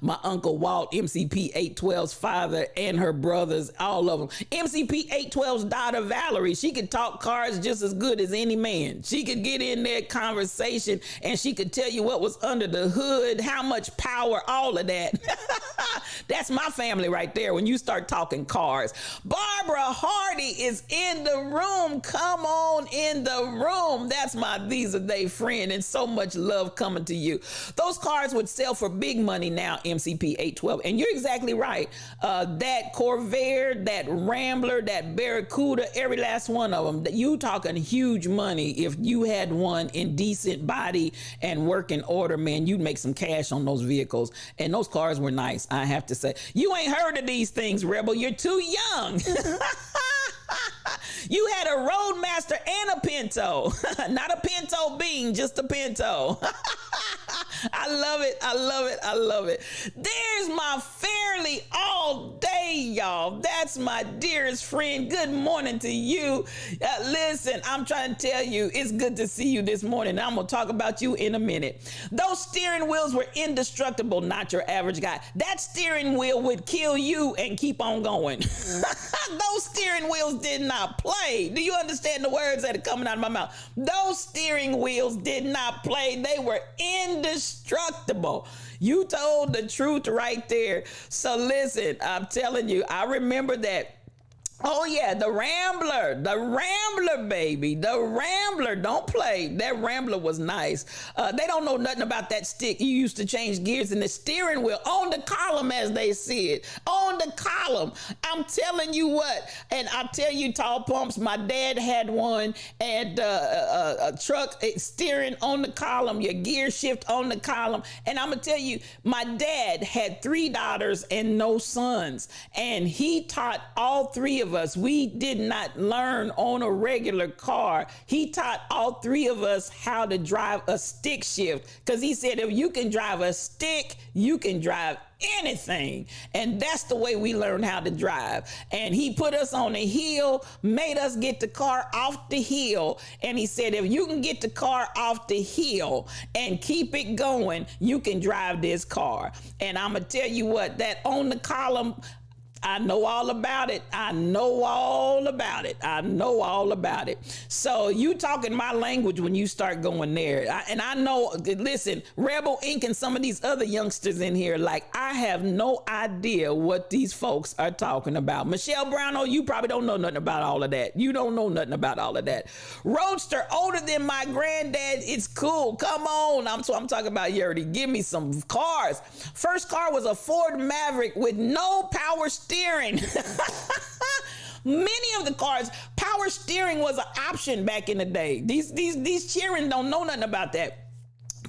My Uncle Walt, MCP 812's father, and her brothers, all of them. MCP 812's daughter, Valerie, she could talk cars just as good as any man. She could get in that conversation and she could tell you what was under the hood, how much power, all of that. That's my family right there when you start talking cars. Barbara Hardy is in the room. Come on in the room. That's my These Are They friend, and so much love coming to you. Those cars would sell for big money now, MCP 812. And you're exactly right. That Corvair, that Rambler, that Barracuda, every last one of them, you talking huge money. If you had one in decent body and working order, man, you'd make some cash on those vehicles. And those cars were nice, I have to say. You ain't heard of these things, Rebel. You're too young. You had a Roadmaster and a Pinto. Not a Pinto bean, just a Pinto. I love it. I love it. I love it. There's my Fairly all day, y'all. That's my dearest friend. Good morning to you. Listen, I'm trying to tell you, it's good to see you this morning. I'm going to talk about you in a minute. Those steering wheels were indestructible, not your average guy. That steering wheel would kill you and keep on going. Those steering wheels did not play. Do you understand the words that are coming out of my mouth? Those steering wheels did not play. They were indestructible. You told the truth right there. So listen, I'm telling you, I remember that. Oh yeah, the Rambler, baby, the Rambler, don't play. That Rambler was nice. They don't know nothing about that stick. You used to change gears in the steering wheel on the column, as they see it, on the column. I'm telling you what, and I'll tell you, Tall Pumps, my dad had one, and a truck steering on the column, your gear shift on the column. And I'm gonna tell you, my dad had 3 daughters and no sons, and he taught all 3 of us. We did not learn on a regular car. He taught all 3 of us how to drive a stick shift, because he said if you can drive a stick, you can drive anything. And that's the way we learned how to drive. And he put us on a hill, made us get the car off the hill. And he said, if you can get the car off the hill and keep it going, you can drive this car. And I'm going to tell you what, that on the column, I know all about it. I know all about it. I know all about it. So you talking my language when you start going there. And I know, listen, Rebel Inc. and some of these other youngsters in here, like, I have no idea what these folks are talking about. Michelle Brown, you probably don't know nothing about all of that. You don't know nothing about all of that. Roadster, older than my granddad, it's cool. Come on. I'm talking about Yurdy. Give me some cars. First car was a Ford Maverick with no power steering. Many of the cars, power steering was an option back in the day. These children don't know nothing about that.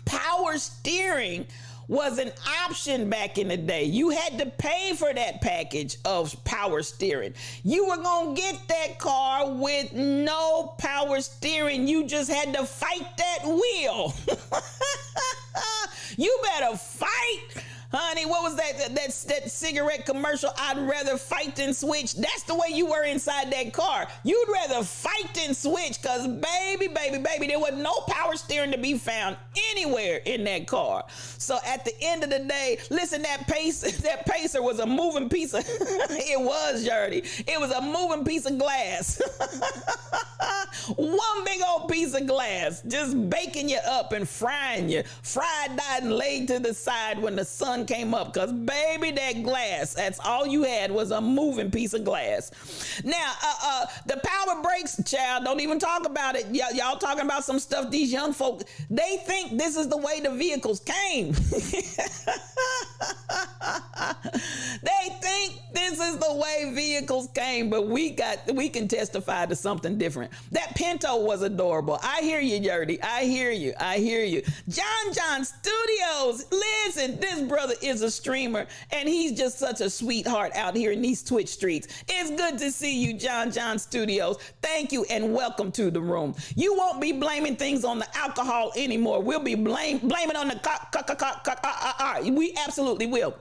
Power steering was an option back in the day. You had to pay for that package of power steering. You were gonna get that car with no power steering. You just had to fight that wheel. You better fight. Honey, what was that cigarette commercial? I'd rather fight than switch. That's the way you were inside that car. You'd rather fight than switch, because baby, there was no power steering to be found anywhere in that car. So at the end of the day, listen, that Pacer was a moving piece of, it was, Yurdy. It was a moving piece of glass. One big old piece of glass, just baking you up and frying you. Fried, dyed, and laid to the side when the sun came up, because baby, that glass, that's all you had, was a moving piece of glass. Now, the power brakes, child, don't even talk about it. Y'all talking about some stuff these young folk, they think this is the way the vehicles came. They think this is is the way vehicles came, but we can testify to something different. That Pinto was adorable. I hear you, Yurdy. I hear you. John Studios. Listen, this brother is a streamer, and he's just such a sweetheart out here in these Twitch streets. It's good to see you, John Studios. Thank you, and welcome to the room. You won't be blaming things on the alcohol anymore. We'll be blaming on the car. We absolutely will.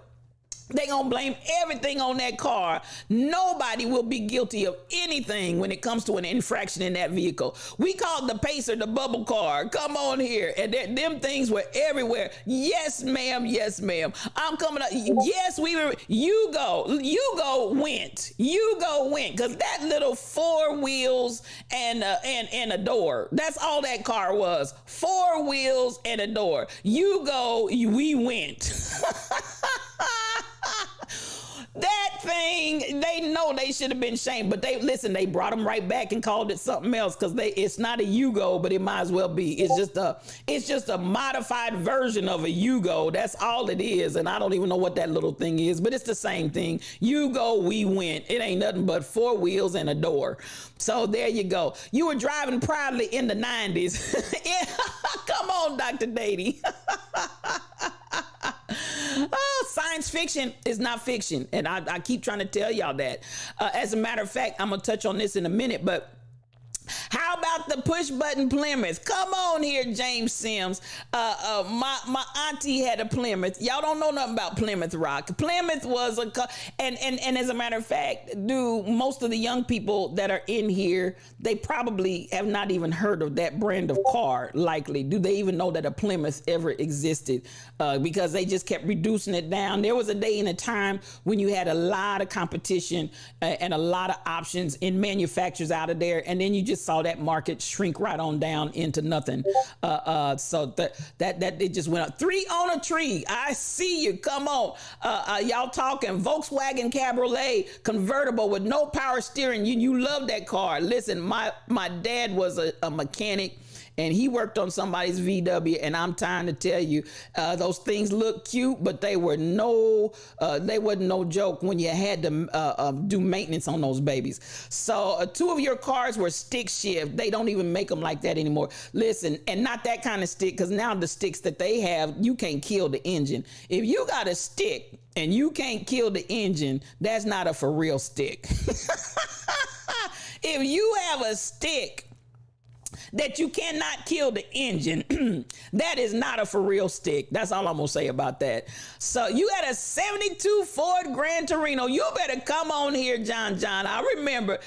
They gonna blame everything on that car. Nobody will be guilty of anything when it comes to an infraction in that vehicle. We called the Pacer the bubble car. Come on here. And them things were everywhere. Yes, ma'am. Yes, ma'am. I'm coming up. Yes, we were. You go went. Because that little 4 wheels and a door. That's all that car was. 4 wheels and a door. We went. That thing, they know they should have been shamed, but they brought them right back and called it something else because it's not a Yugo, but it might as well be. It's just a modified version of a Yugo. That's all it is, and I don't even know what that little thing is, but it's the same thing. Yugo, we went. It ain't nothing but 4 wheels and a door. So there you go. You were driving proudly in the 90s. Yeah. Come on, Dr. Dady. Oh, science fiction is not fiction. And I keep trying to tell y'all that. As a matter of fact, I'm going to touch on this in a minute, but how about the push button Plymouth? Come on here, James Sims. My auntie had a Plymouth. Y'all don't know nothing about Plymouth Rock. Plymouth was and as a matter of fact, most of the young people that are in here, they probably have not even heard of that brand of car, likely. Do they even know that a Plymouth ever existed? Because they just kept reducing it down. There was a day and a time when you had a lot of competition and a lot of options in manufacturers out of there, and then you just saw that market shrink right on down into nothing. So that it just went up. 3 on a tree. I see you. Come on. Y'all talking Volkswagen Cabriolet convertible with no power steering. You love that car. Listen, my dad was a mechanic, and he worked on somebody's VW, and I'm trying to tell you, those things look cute, but they wasn't no joke when you had to do maintenance on those babies. So 2 of your cars were stick shift. They don't even make them like that anymore. Listen, and not that kind of stick, because now the sticks that they have, you can't kill the engine. If you got a stick and you can't kill the engine, that's not a for real stick. If you have a stick that you cannot kill the engine, that is not a for real stick. That's all I'm gonna say about that. So you had a 72 Ford Gran Torino. You better come on here, John. I remember.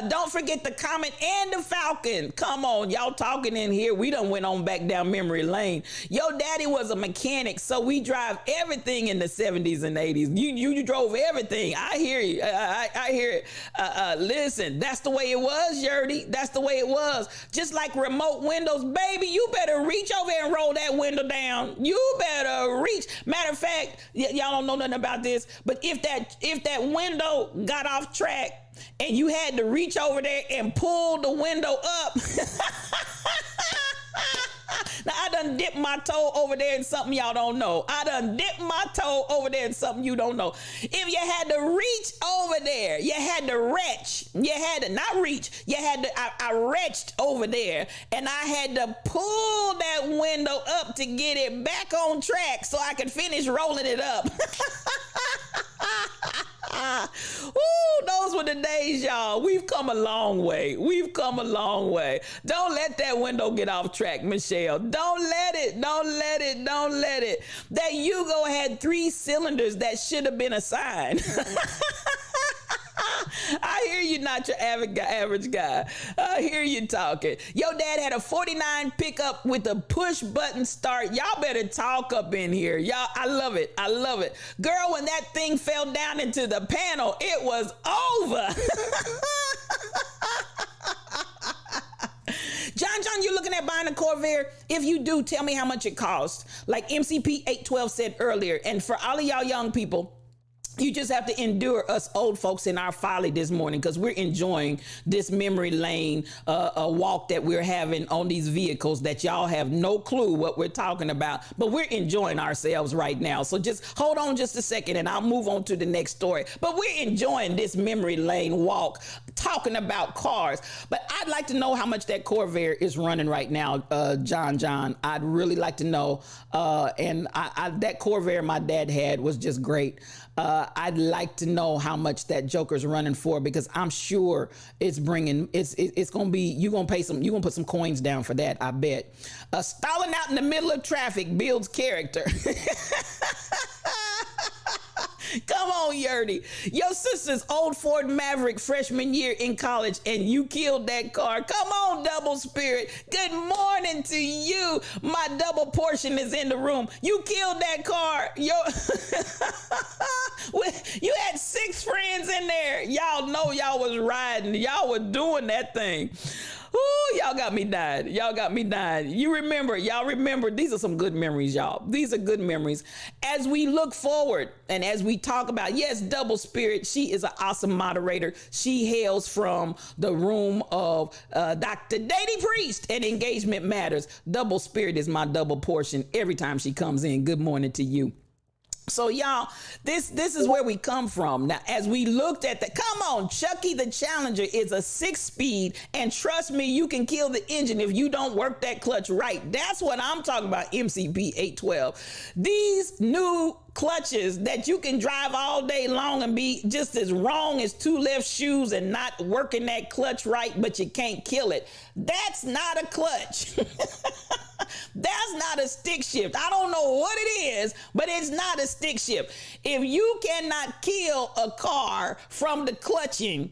Don't forget the Comet and the Falcon. Come on, y'all talking in here. We done went on back down memory lane. Your daddy was a mechanic, so we drive everything in the 70s and 80s. You drove everything. I hear you. I hear it. Listen, that's the way it was, Yurdy. That's the way it was. Just like remote windows, baby, you better reach over and roll that window down. You better reach. Matter of fact, y'all don't know nothing about this, but if that window got off track and you had to reach over there and pull the window up, now I done dipped my toe over there in something y'all don't know. I done dipped my toe over there in something you don't know. If you had to reach over there, you had to retch. You had to not reach. You had to. I retched over there, and I had to pull that window up to get it back on track so I could finish rolling it up. Ooh, those were the days, y'all. We've come a long way. We've come a long way. Don't let that window get off track, Michelle. Don't let it. Don't let it. Don't let it. That Yugo had 3 cylinders that should have been assigned. I hear you, not your average guy. I hear you talking. Your dad had a 49 pickup with a push button start. Y'all better talk up in here. Y'all, I love it. I love it. Girl, when that thing fell down into the panel, it was over. John, you looking at buying a Corvair? If you do, tell me how much it costs. Like MCP 812 said earlier. And for all of y'all young people, You just have to endure us old folks in our folly this morning, because we're enjoying this memory lane a walk that we're having on these vehicles that y'all have no clue what we're talking about, but we're enjoying ourselves right now. So just hold on just a second and I'll move on to the next story. But we're enjoying this memory lane walk talking about cars. But I'd like to know how much that Corvair is running right now, John. I'd really like to know. And that Corvair my dad had was just great. I'd like to know how much that Joker's running for, because I'm sure it's going to be, you're going to put some coins down for that, I bet. Stalling out in the middle of traffic builds character. Come on, Yurdy. Your sister's old Ford Maverick freshman year in college, and you killed that car. Come on, Double Spirit. Good morning to you. My double portion is in the room. You killed that car. You had 6 friends in there. Y'all know y'all was riding. Y'all were doing that thing. Ooh, y'all got me dying. Y'all remember, these are some good memories, y'all. These are good memories. As we look forward and as we talk about, yes, Double Spirit, she is an awesome moderator. She hails from the room of Dr. Dady Priest and Engagement Matters. Double Spirit is my double portion every time she comes in. Good morning to you. So y'all, this is where we come from. Now, as we looked at come on, Chucky the Challenger is a 6-speed, and trust me, you can kill the engine if you don't work that clutch right. That's what I'm talking about, MCP 812. These new clutches that you can drive all day long and be just as wrong as 2 left shoes and not working that clutch right, but you can't kill it. That's not a clutch. That's not a stick shift. I don't know what it is, but it's not a stick shift. If you cannot kill a car from the clutching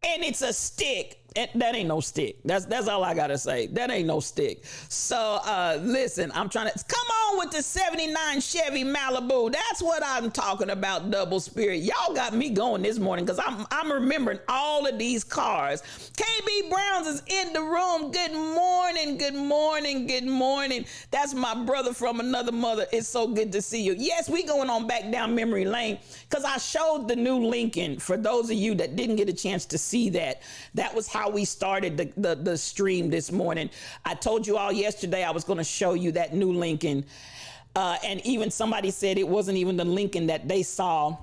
and it's a stick, that ain't no stick. That's all I gotta say. That ain't no stick. So listen, I'm trying to come on with the 79 Chevy Malibu. That's what I'm talking about, Double Spirit. Y'all got me going this morning because I'm remembering all of these cars. KB Browns is in the room. Good morning, good morning, good morning. That's my brother from another mother. It's so good to see you. Yes, we going on back down memory lane because I showed the new Lincoln. For those of you that didn't get a chance to see that, that was how we started the stream this morning. I told you all yesterday I was going to show you that new Lincoln, and even somebody said it wasn't even the Lincoln that they saw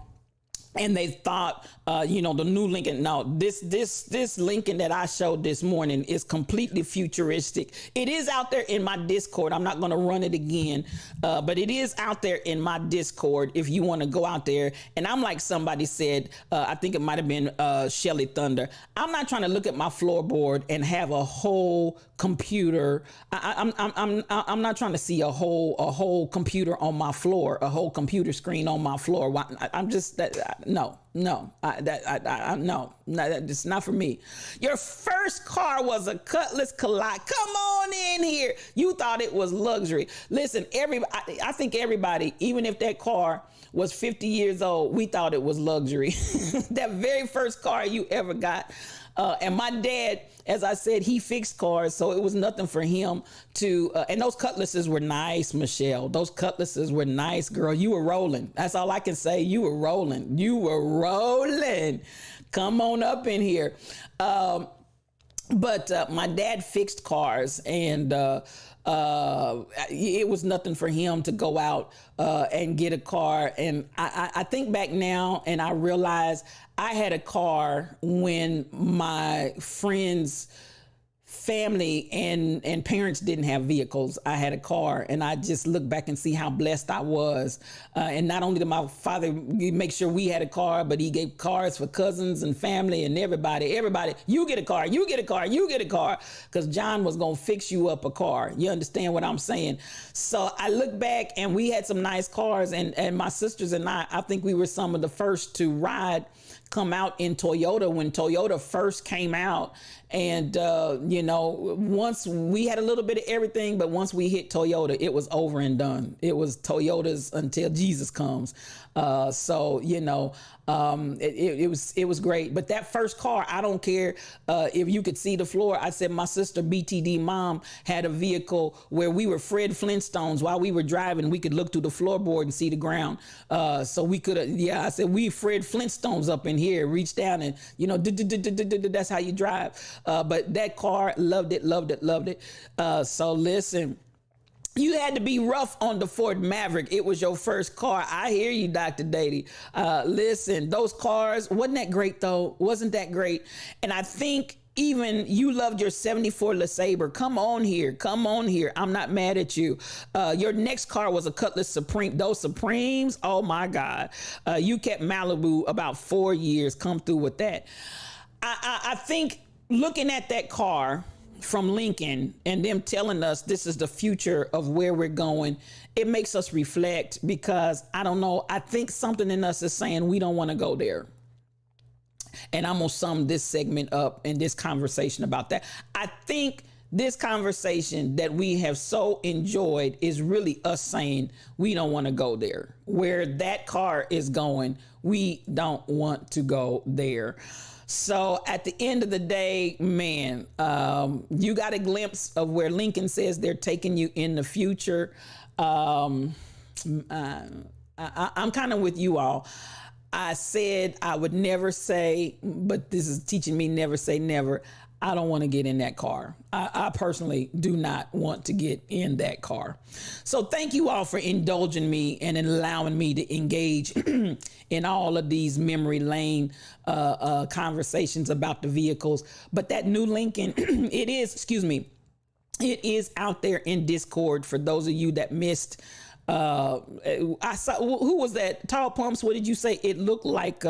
and they thought, the new Lincoln. No, this Lincoln that I showed this morning is completely futuristic. It is out there in my Discord. I'm not going to run it again, but it is out there in my Discord if you want to go out there. And I'm like somebody said, I think it might have been Shelly Thunder. I'm not trying to look at my floorboard and have a whole computer. I'm not trying to see a whole computer on my floor, a whole computer screen on my floor. I'm just no, that's not for me. Your first car was a Cutlass Collide. Come on in here. You thought it was luxury. Listen, I think everybody, even if that car was 50 years old, we thought it was luxury. That very first car you ever got. And my dad, as I said, he fixed cars, so it was nothing for him to, and those Cutlasses were nice, Michelle. Those Cutlasses were nice, girl. You were rolling. That's all I can say. You were rolling. You were rolling. Come on up in here. But my dad fixed cars, and it was nothing for him to go out and get a car. And I think back now and I realize I had a car when my friends' family and parents didn't have vehicles. I had a car, and I just look back and see how blessed I was. And not only did my father make sure we had a car, but he gave cars for cousins and family and everybody, you get a car, you get a car, you get a car, because John was going to fix you up a car. You understand what I'm saying? So I look back and we had some nice cars, and my sisters and I think we were some of the first to ride come out in Toyota when Toyota first came out. And, once we had a little bit of everything, but once we hit Toyota, it was over and done. It was Toyotas until Jesus comes. It was great. But that first car, I don't care if you could see the floor. I said my sister BTD mom had a vehicle where we were Fred Flintstones. While we were driving, we could look through the floorboard and see the ground. So we could, I said, we Fred Flintstones up in here, reach down and, that's how you drive. But that car, loved it. So listen. You had to be rough on the Ford Maverick. It was your first car. I hear you, Dr. Dady. Listen, those cars, wasn't that great though? Wasn't that great? And I think even you loved your 74 LeSabre. Come on here. I'm not mad at you. Your next car was a Cutlass Supreme. Those Supremes, oh my God. You kept Malibu about 4 years. Come through with that. I think looking at that car from Lincoln and them telling us this is the future of where we're going, it makes us reflect, because I don't know, I think something in us is saying we don't want to go there. And I'm going to sum this segment up in this conversation about that. I think this conversation that we have so enjoyed is really us saying we don't want to go there. Where that car is going, we don't want to go there. So at the end of the day, man, you got a glimpse of where Lincoln says they're taking you in the future. I'm kind of with you all. I said I would never say, but this is teaching me never say never. I don't want to get in that car. I personally do not want to get in that car. So thank you all for indulging me and allowing me to engage in all of these memory lane conversations about the vehicles. But that new Lincoln, it is out there in Discord for those of you that missed. I saw, who was that? Tall Pumps, what did you say? It looked like...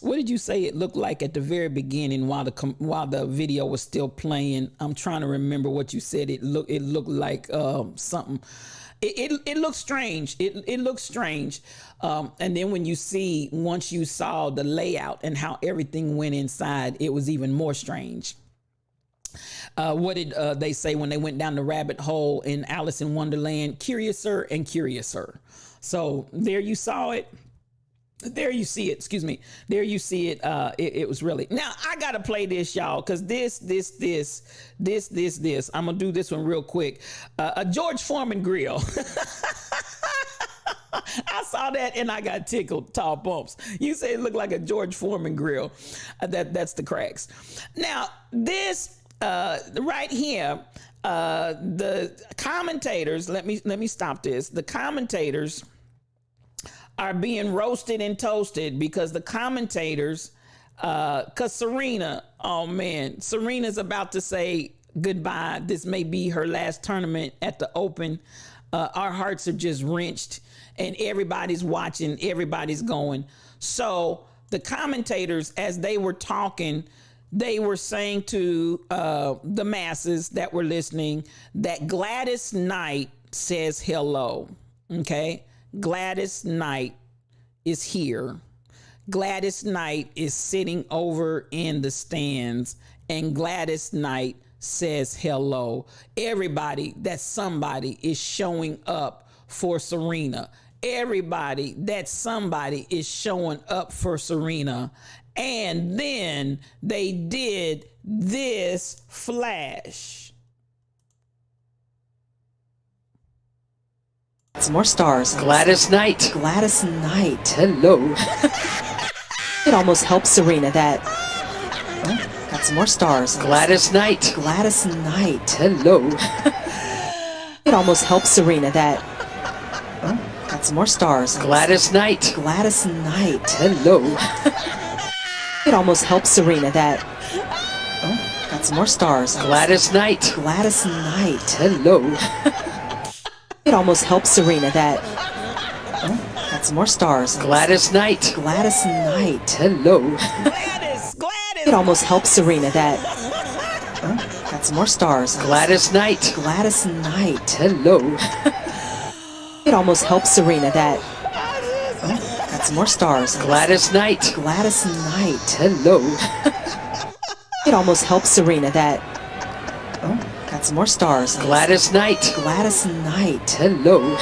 what did you say it looked like at the very beginning while the video was still playing? I'm trying to remember what you said. It looked like something. It looked strange. It looked strange. And then once you saw the layout and how everything went inside, it was even more strange. What did they say when they went down the rabbit hole in Alice in Wonderland? Curiouser and curiouser. So there you saw it. There you see it. Excuse me. There you see it. It was really. Now I gotta play this, y'all, because this. I'm gonna do this one real quick. A George Foreman grill. I saw that and I got tickled. Tall Pumps. You say it looked like a George Foreman grill. That's the cracks. Now this right here. The commentators. Let me stop this. The commentators are being roasted and toasted because the commentators, because Serena, oh man, Serena's about to say goodbye. This may be her last tournament at the Open. Our hearts are just wrenched and everybody's watching, everybody's going. So the commentators, as they were talking, they were saying to the masses that were listening that Gladys Knight says hello, okay? Gladys Knight is here. Gladys Knight is sitting over in the stands, and Gladys Knight says hello. Everybody, that somebody is showing up for Serena. Everybody, that somebody is showing up for Serena. And then they did this flash. Some more stars. Gladys Knight. Gladys Knight. Hello. It almost helped Serena that... Oh, got some more stars. Gladys Knight. Gladys Knight. Hello. It almost helped Serena that... Oh, got some more stars. Gladys Knight. Gladys Knight. Hello. It almost helped Serena that... Oh, got some more stars. Gladys Knight. Gladys Knight. Hello. It almost helped Serena that... Oh, got some more stars. Gladys Knight. Gladys Knight. Hello. Gladys. It almost helped Serena that... Oh, got some more stars. Gladys Knight. Gladys Knight. Hello. It almost helped Serena that... Oh, got got some more stars. Gladys Knight. Gladys Knight. Hello. It almost helped Serena that. Oh, got some more stars. Gladys Knight. Gladys Knight. Hello.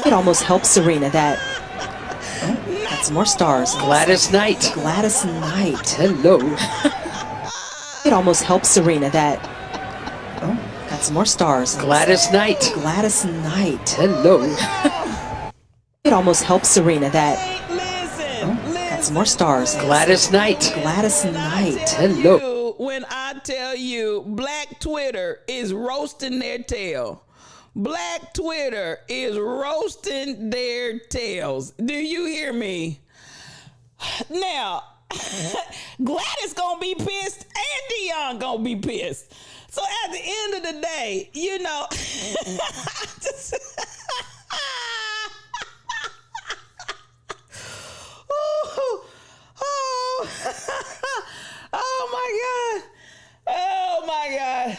It almost helped Serena that. Oh, got some more stars. Gladys Knight. Gladys Knight. Hello. It almost helped Serena that. Oh, got some more stars. Gladys Knight. Gladys Knight. Hello. It almost helped Serena that. Listen, Got some more stars. Gladys Knight. Gladys Knight. Hello. when I tell you Black Twitter is roasting their tail. Black Twitter is roasting their tails. Do you hear me? Now, Gladys gonna be pissed and Dion gonna be pissed. So at the end of the day, you know, oh my God. Oh my God.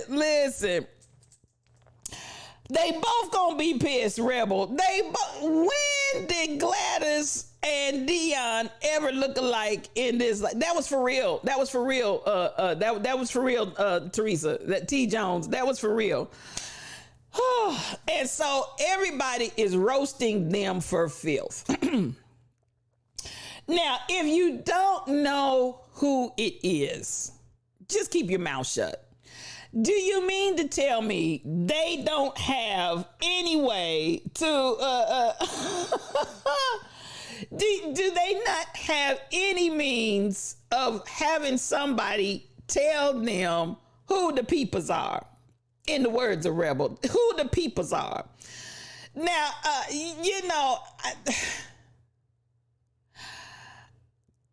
Listen. They both gonna be pissed, Rebel. When did Gladys and Dion ever look alike in this? That was for real. That was for real. That was for real, Teresa. That T Jones. That was for real. And so everybody is roasting them for filth. Now, if you don't know who it is, just keep your mouth shut. Do you mean to tell me they don't have any way to, do they not have any means of having somebody tell them who the peoples are? In the words of Rebel, who the peoples are. Now, you know,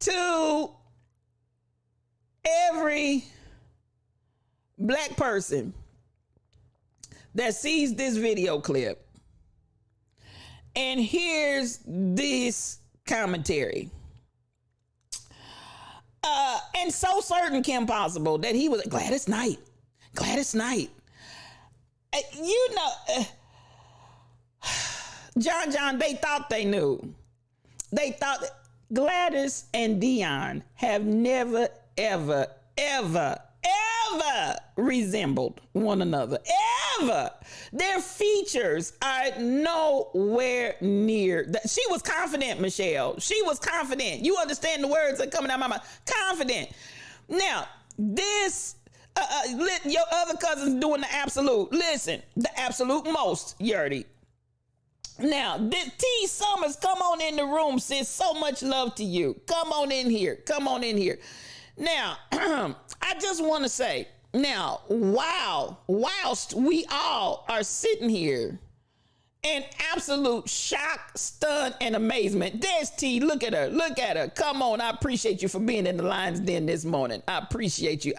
to every Black person that sees this video clip and hears this commentary, and so certain Kim Possible that he was Gladys Knight. You know, John, they thought they knew. They thought Gladys and Dion have never, ever resembled one another. Ever. Their features are nowhere near that. She was confident, Michelle. She was confident. You understand the words that are coming out of my mouth. Confident. Now, this, your other cousins doing the absolute. Listen, the absolute most, Yurdy. Now, this T Summers, come on in the room, sis. So much love to you. Come on in here. Now, I just want to say, now, whilst we all are sitting here in absolute shock, stun, and amazement. There's T. Look at her. Come on. I appreciate you for being in the Lions Den this morning. I appreciate you.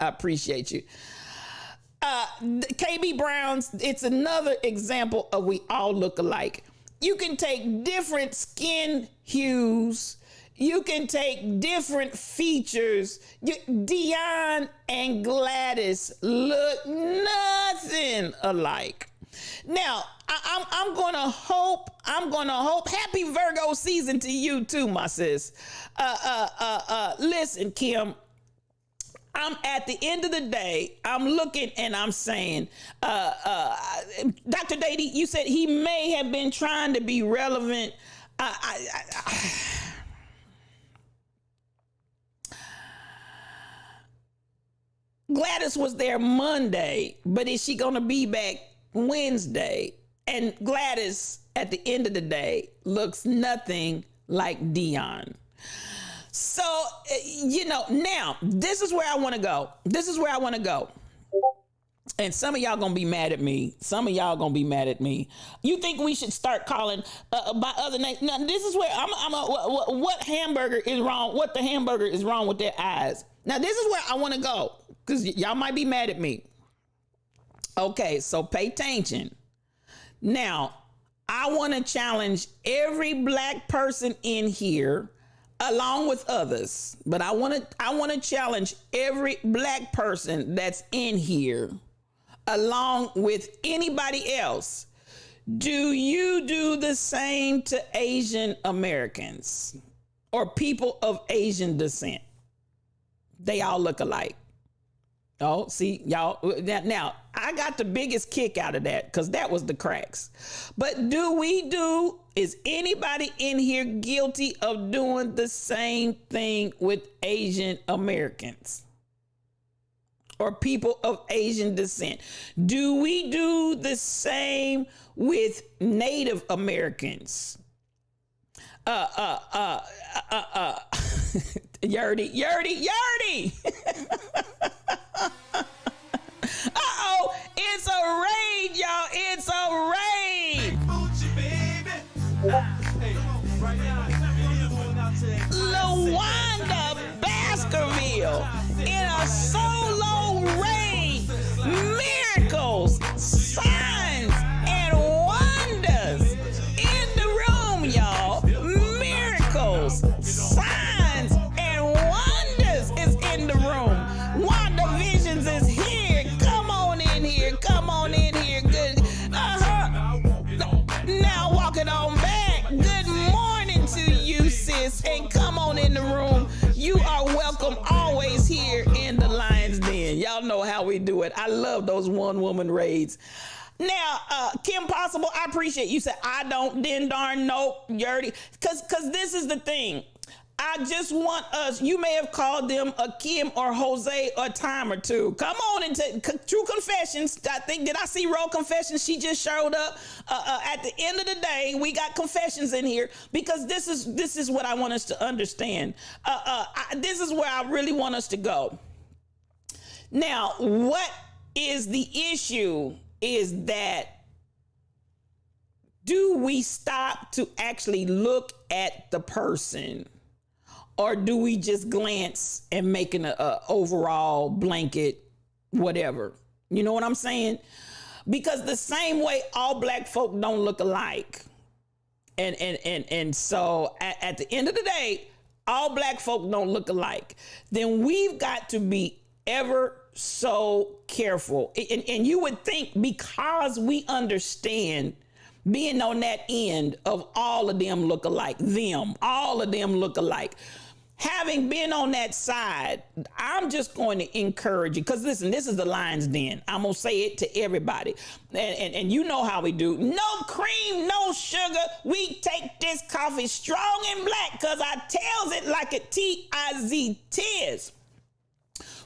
KB Browns, it's another example of we all look alike. You can take different skin hues. You can take different features. Dion and Gladys look nothing alike. Now, I'm gonna hope. Happy Virgo season to you too, my sis. Listen, Kim. I'm at the end of the day, I'm looking and I'm saying, Dr. Dady, you said he may have been trying to be relevant. Gladys was there Monday, but is she going to be back Wednesday? And Gladys, at the end of the day, looks nothing like Dion. So, you know, now, this is where I want to go. And some of y'all going to be mad at me. You think we should start calling by other names? Now, this is where what hamburger is wrong? What the hamburger is wrong with their eyes? Now, this is where I want to go, because y'all might be mad at me. Okay, so pay attention. Now, I want to challenge every Black person in here, along with others, but I want to challenge every Black person that's in here, along with anybody else. Do you do the same to Asian Americans or people of Asian descent? They all look alike. Oh, see, y'all. Now, I got the biggest kick out of that because that was the cracks. But is anybody in here guilty of doing the same thing with Asian Americans or people of Asian descent? Do we do the same with Native Americans? Yerdy. Uh-oh, it's a raid, y'all. It's a raid. LaWanda Baskerville in a solo raid. Miracles, signs, and wonders in the room, y'all. Miracles, signs, and wonders is in the room. WandaVisions is here. Come on in here. Come on in here. Good. Now walking on back. Good morning to you, sis. And come on in the room. You are welcome always here in the Lion's Den. Y'all know how we do it. I love those one-woman raids. Now, Kim Possible, I appreciate you said I don't, then darn nope, Yerdy. Cause this is the thing. I just want us, you may have called them a Kim or Jose a time or two. Come on into True Confessions. I think, did I see Roll Confessions? She just showed up. At the end of the day, we got confessions in here because this is what I want us to understand. This is where I really want us to go. Now, what is the issue is that do we stop to actually look at the person? Or do we just glance and make an overall blanket, whatever? You know what I'm saying? Because the same way all black folk don't look alike. And so at the end of the day, all black folk don't look alike. Then we've got to be ever so careful. And you would think because we understand being on that end of all of them look alike, all of them look alike. Having been on that side, I'm just going to encourage you. Because listen, this is the Lion's Den. I'm going to say it to everybody. And you know how we do. No cream, no sugar. We take this coffee strong and black because I tells it like a T-I-Z-Tiz.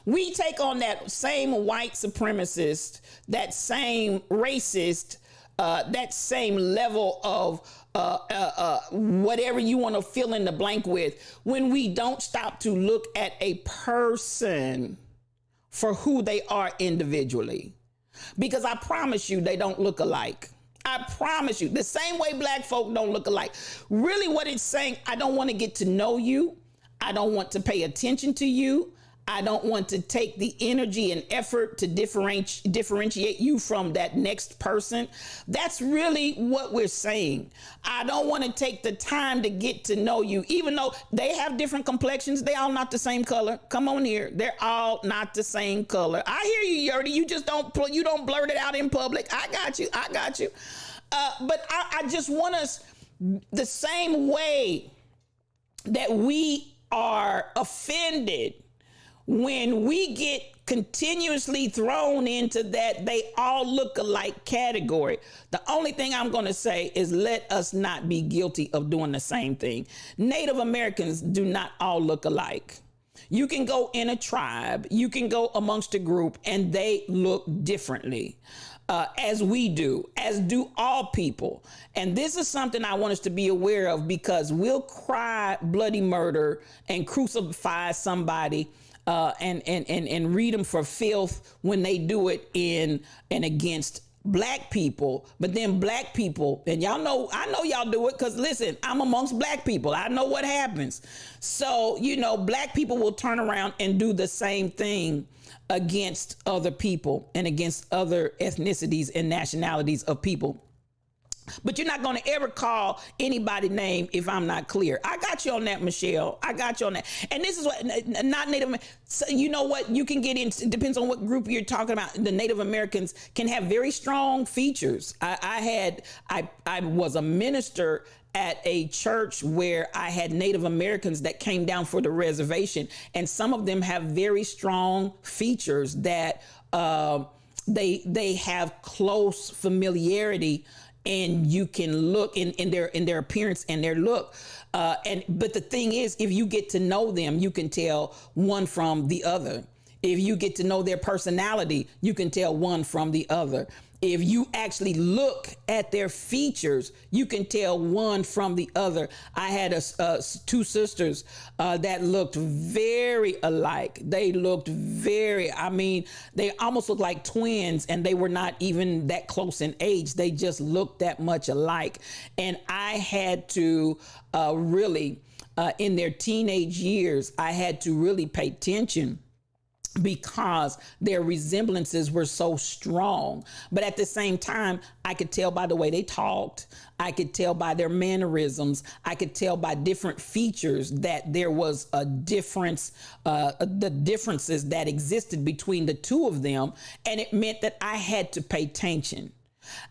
We take on that same white supremacist, that same racist, that same level of whatever you want to fill in the blank with, when we don't stop to look at a person for who they are individually. Because I promise you, they don't look alike. I promise you, the same way black folk don't look alike. Really what it's saying, I don't want to get to know you. I don't want to pay attention to you. I don't want to take the energy and effort to differentiate you from that next person. That's really what we're saying. I don't want to take the time to get to know you, even though they have different complexions. They all not the same color. Come on here. They're all not the same color. I hear you, Yerdy. You just don't blurt it out in public. I got you. But I just want us the same way that we are offended when we get continuously thrown into that they all look alike category. The only thing I'm going to say is let us not be guilty of doing the same thing. Native Americans do not all look alike. You can go in a tribe, you can go amongst a group, and they look differently. As we do, as do all people. And this is something I want us to be aware of, because we'll cry bloody murder and crucify somebody and read them for filth when they do it in and against black people. But then black people, and y'all know, I know y'all do it, because listen, I'm amongst black people. I know what happens. So, black people will turn around and do the same thing against other people and against other ethnicities and nationalities of people. But you're not going to ever call anybody name if I'm not clear. I got you on that, Michelle. I got you on that. And this is what, not Native Americans. So you know what? You can get into, it depends on what group you're talking about. The Native Americans can have very strong features. I was a minister at a church where I had Native Americans that came down for the reservation. And some of them have very strong features that they have close familiarity, and you can look in their appearance and their look. But the thing is, if you get to know them, you can tell one from the other. If you get to know their personality, you can tell one from the other. If you actually look at their features, you can tell one from the other. I had two sisters that looked very alike. They looked they almost looked like twins, and they were not even that close in age. They just looked that much alike. And I had to really, in their teenage years, I had to really pay attention, because their resemblances were so strong. But at the same time, I could tell by the way they talked. I could tell by their mannerisms. I could tell by different features that there was a difference, the differences that existed between the two of them. And it meant that I had to pay attention.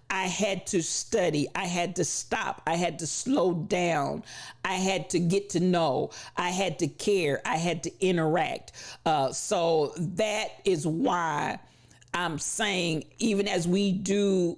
I had to study. I had to stop. I had to slow down. I had to get to know. I had to care. I had to interact. So that is why I'm saying, even as we do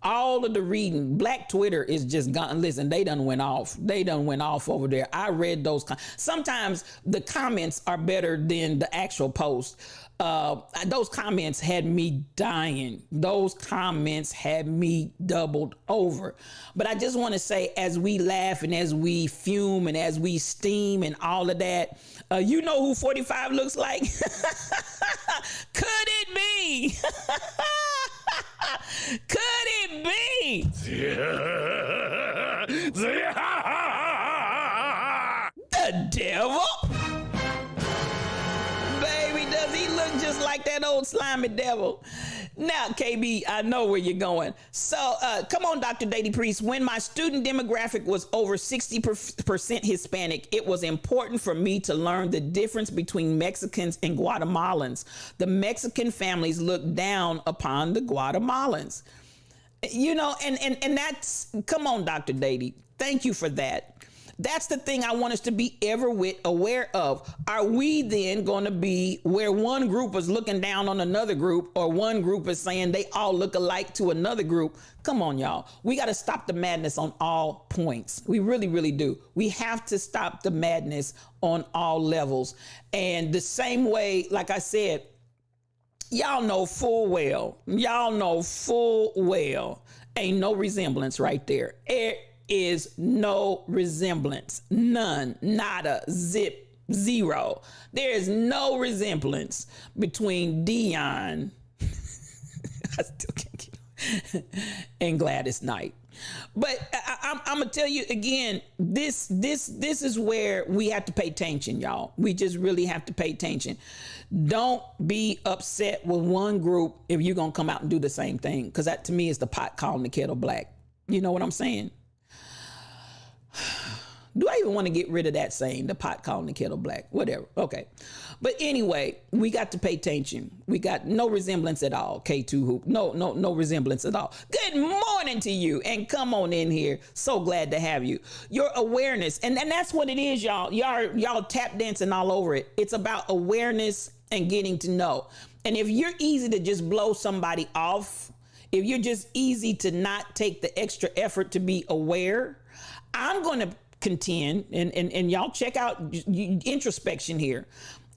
all of the reading, Black Twitter is just gone. Listen, they done went off. They done went off over there. I read those. Sometimes the comments are better than the actual post. Those comments had me dying. Those comments had me doubled over. But I just want to say, as we laugh and as we fume and as we steam and all of that, you know who 45 looks like? Could it be? Could it be? The devil? Baby, does he look just like that old slimy devil? Now, KB, I know where you're going. So come on, Dr. Dady Priest. When my student demographic was over 60% Hispanic, it was important for me to learn the difference between Mexicans and Guatemalans. The Mexican families look down upon the Guatemalans. You know, and that's, come on, Dr. Dady. Thank you for that. That's the thing I want us to be ever aware of. Are we then going to be where one group is looking down on another group, or one group is saying they all look alike to another group? Come on, y'all. We got to stop the madness on all points. We really, really do. We have to stop the madness on all levels. And the same way, like I said, y'all know full well, ain't no resemblance right there. Is no resemblance. None. Nada. Zip. Zero. There is no resemblance between Dion I still can't get and Gladys Knight. But I'm gonna tell you again, this is where we have to pay attention, y'all. We just really have to pay attention. Don't be upset with one group if you're gonna come out and do the same thing, because that to me is the pot calling the kettle black. You know what I'm saying? Do I even want to get rid of that saying, the pot calling the kettle black? Whatever. Okay. But anyway, we got to pay attention. We got no resemblance at all. K2 Hoop. No resemblance at all. Good morning to you. And come on in here. So glad to have you. Your awareness. And that's what it is, y'all. Y'all tap dancing all over it. It's about awareness and getting to know. And if you're easy to just blow somebody off, if you're just easy to not take the extra effort to be aware, I'm going to contend, and y'all check out introspection here.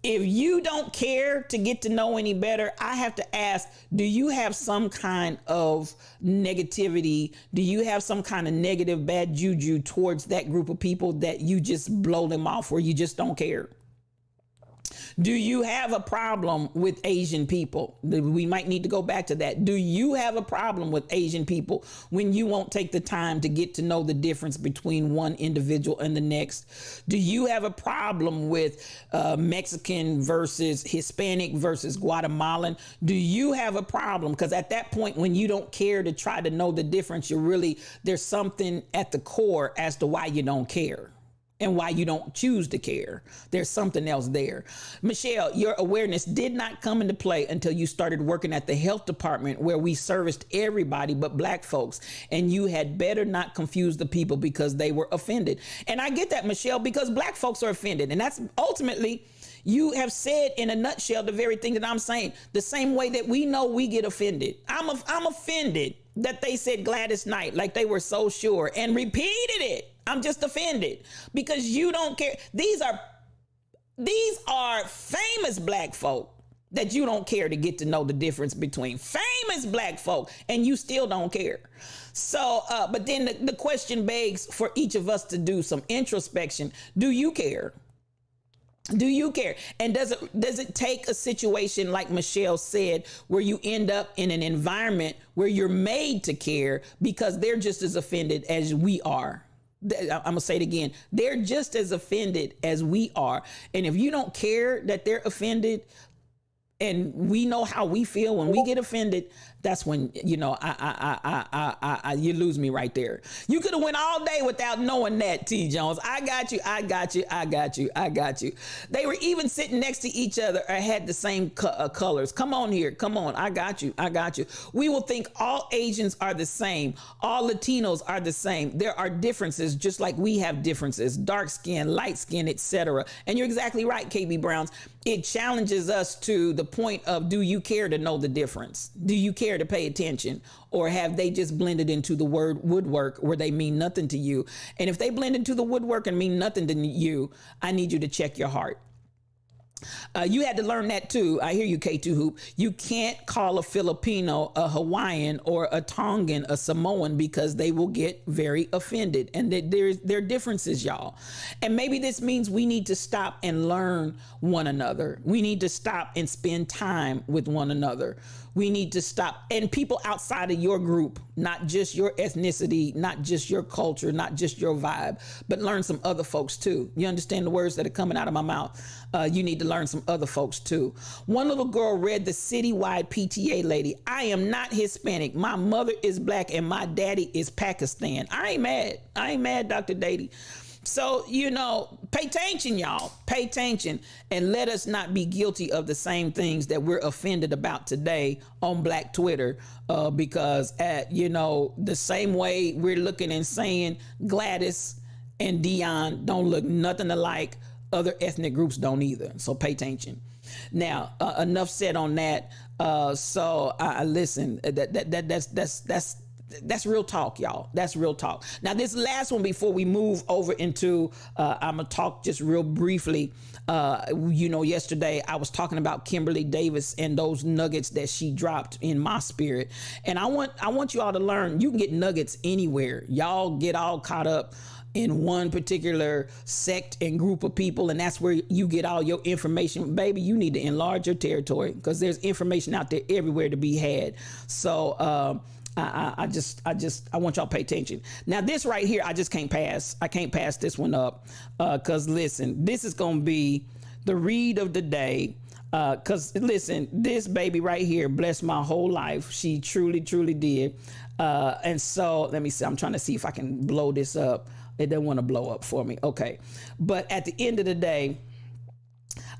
If you don't care to get to know any better, I have to ask, do you have some kind of negativity? Do you have some kind of negative bad juju towards that group of people that you just blow them off, or you just don't care? Do you have a problem with Asian people? We might need to go back to that. Do you have a problem with Asian people when you won't take the time to get to know the difference between one individual and the next? Do you have a problem with Mexican versus Hispanic versus Guatemalan? Do you have a problem? Because at that point, when you don't care to try to know the difference, there's something at the core as to why you don't care. And why you don't choose to care. There's something else there. Michelle, your awareness did not come into play until you started working at the health department where we serviced everybody but black folks. And you had better not confuse the people because they were offended. And I get that, Michelle, because black folks are offended. And that's ultimately, you have said in a nutshell the very thing that I'm saying. The same way that we know we get offended. I'm offended that they said Gladys Knight like they were so sure and repeated it. I'm just offended because you don't care. These are famous black folk that you don't care to get to know the difference between. Famous black folk, and you still don't care. So, but then the question begs for each of us to do some introspection. Do you care? Do you care? And does it take a situation like Michelle said, where you end up in an environment where you're made to care because they're just as offended as we are? I'm going to say it again. They're just as offended as we are. And if you don't care that they're offended, and we know how we feel when we get offended, that's when, you lose me right there. You could have went all day without knowing that, T. Jones. I got you. They were even sitting next to each other or had the same colors. Come on here. Come on. I got you. We will think all Asians are the same. All Latinos are the same. There are differences, just like we have differences, dark skin, light skin, etc. And you're exactly right, KB Browns. It challenges us to the point of, do you care to know the difference? Do you care to pay attention? Or have they just blended into the word woodwork where they mean nothing to you? And if they blend into the woodwork and mean nothing to you, I need you to check your heart. You had to learn that too. I hear you, K2 Hoop. You can't call a Filipino a Hawaiian or a Tongan a Samoan because they will get very offended. And there are differences, y'all. And maybe this means we need to stop and learn one another. We need to stop and spend time with one another. We need to stop. And people outside of your group, not just your ethnicity, not just your culture, not just your vibe, but learn some other folks too. You understand the words that are coming out of my mouth? You need to learn some other folks too. One little girl read the citywide PTA lady. I am not Hispanic. My mother is black and my daddy is Pakistan. I ain't mad, Dr. Dady. So, pay attention, y'all. Pay attention and let us not be guilty of the same things that we're offended about today on Black Twitter, because the same way we're looking and saying Gladys and Dion don't look nothing alike, other ethnic groups don't either. So pay attention. Now, enough said on that. Listen, that's real talk, y'all. That's real talk. Now, this last one before we move over into, I'm going to talk just real briefly. Yesterday I was talking about Kimberly Davis and those nuggets that she dropped in my spirit. And I want you all to learn, you can get nuggets anywhere. Y'all get all caught up in one particular sect and group of people, and that's where you get all your information. Baby, you need to enlarge your territory because there's information out there everywhere to be had. So, I want y'all to pay attention. Now, this right here, I just can't pass. I can't pass this one up because listen, this is going to be the read of the day. Because listen, this baby right here blessed my whole life. She truly, truly did. And so let me see. I'm trying to see if I can blow this up. It doesn't want to blow up for me. Okay. But at the end of the day,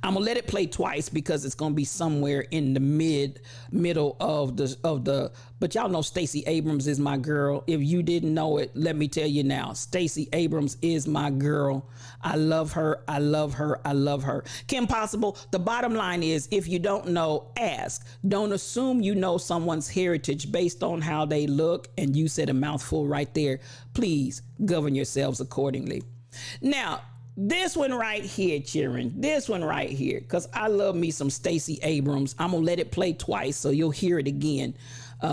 I'm gonna let it play twice because it's gonna be somewhere in the middle of the. But y'all know Stacey Abrams is my girl. If you didn't know it, let me tell you now. Stacey Abrams is my girl. I love her. I love her. I love her. Kim Possible. The bottom line is, if you don't know, ask. Don't assume you know someone's heritage based on how they look. And you said a mouthful right there. Please govern yourselves accordingly. Now, this one right here, cheering. This one right here, because I love me some Stacey Abrams. I'm going to let it play twice so you'll hear it again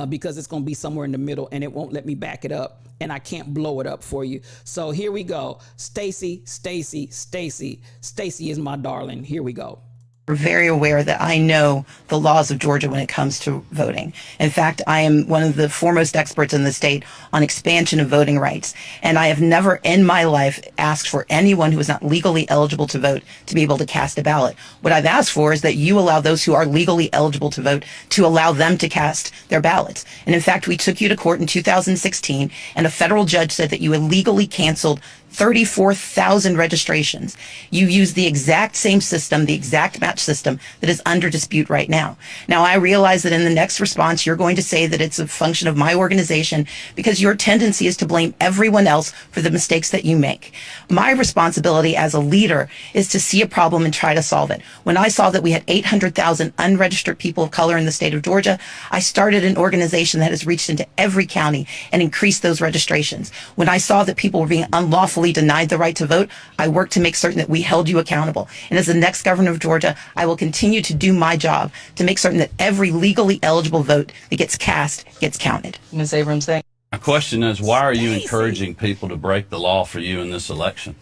because it's going to be somewhere in the middle and it won't let me back it up and I can't blow it up for you. So here we go. Stacey is my darling. Here we go. We're very aware that I know the laws of Georgia when it comes to voting. In fact, I am one of the foremost experts in the state on expansion of voting rights. And I have never in my life asked for anyone who is not legally eligible to vote to be able to cast a ballot. What I've asked for is that you allow those who are legally eligible to vote to allow them to cast their ballots. And in fact, we took you to court in 2016 and a federal judge said that you illegally canceled 34,000 registrations. You use the exact same system, the exact match system that is under dispute right now. Now, I realize that in the next response, you're going to say that it's a function of my organization because your tendency is to blame everyone else for the mistakes that you make. My responsibility as a leader is to see a problem and try to solve it. When I saw that we had 800,000 unregistered people of color in the state of Georgia, I started an organization that has reached into every county and increased those registrations. When I saw that people were being unlawfully denied the right to vote, I worked to make certain that we held you accountable. And as the next governor of Georgia, I will continue to do my job to make certain that every legally eligible vote that gets cast gets counted. Ms. Abrams, thank My question is, why are you encouraging people to break the law for you in this election?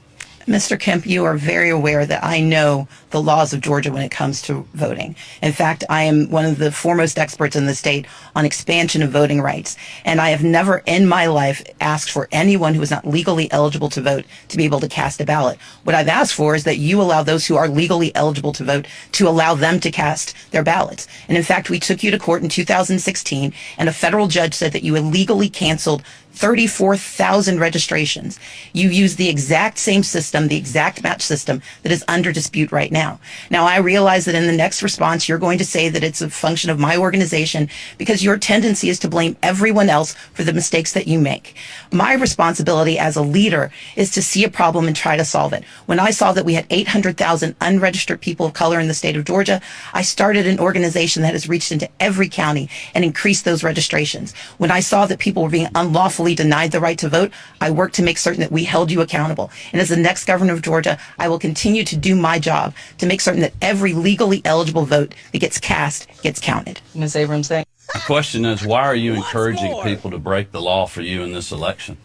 Mr. Kemp, you are very aware that I know the laws of Georgia when it comes to voting. In fact, I am one of the foremost experts in the state on expansion of voting rights. And I have never in my life asked for anyone who is not legally eligible to vote to be able to cast a ballot. What I've asked for is that you allow those who are legally eligible to vote to allow them to cast their ballots. And in fact, we took you to court in 2016 and a federal judge said that you illegally canceled 34,000 registrations. You use the exact same system, the exact match system that is under dispute right now. Now, I realize that in the next response, you're going to say that it's a function of my organization because your tendency is to blame everyone else for the mistakes that you make. My responsibility as a leader is to see a problem and try to solve it. When I saw that we had 800,000 unregistered people of color in the state of Georgia, I started an organization that has reached into every county and increased those registrations. When I saw that people were being unlawfully denied the right to vote, I worked to make certain that we held you accountable. And as the next governor of Georgia, I will continue to do my job to make certain that every legally eligible vote that gets cast gets counted. Ms. Abrams, thank My question is, why are you encouraging people to break the law for you in this election?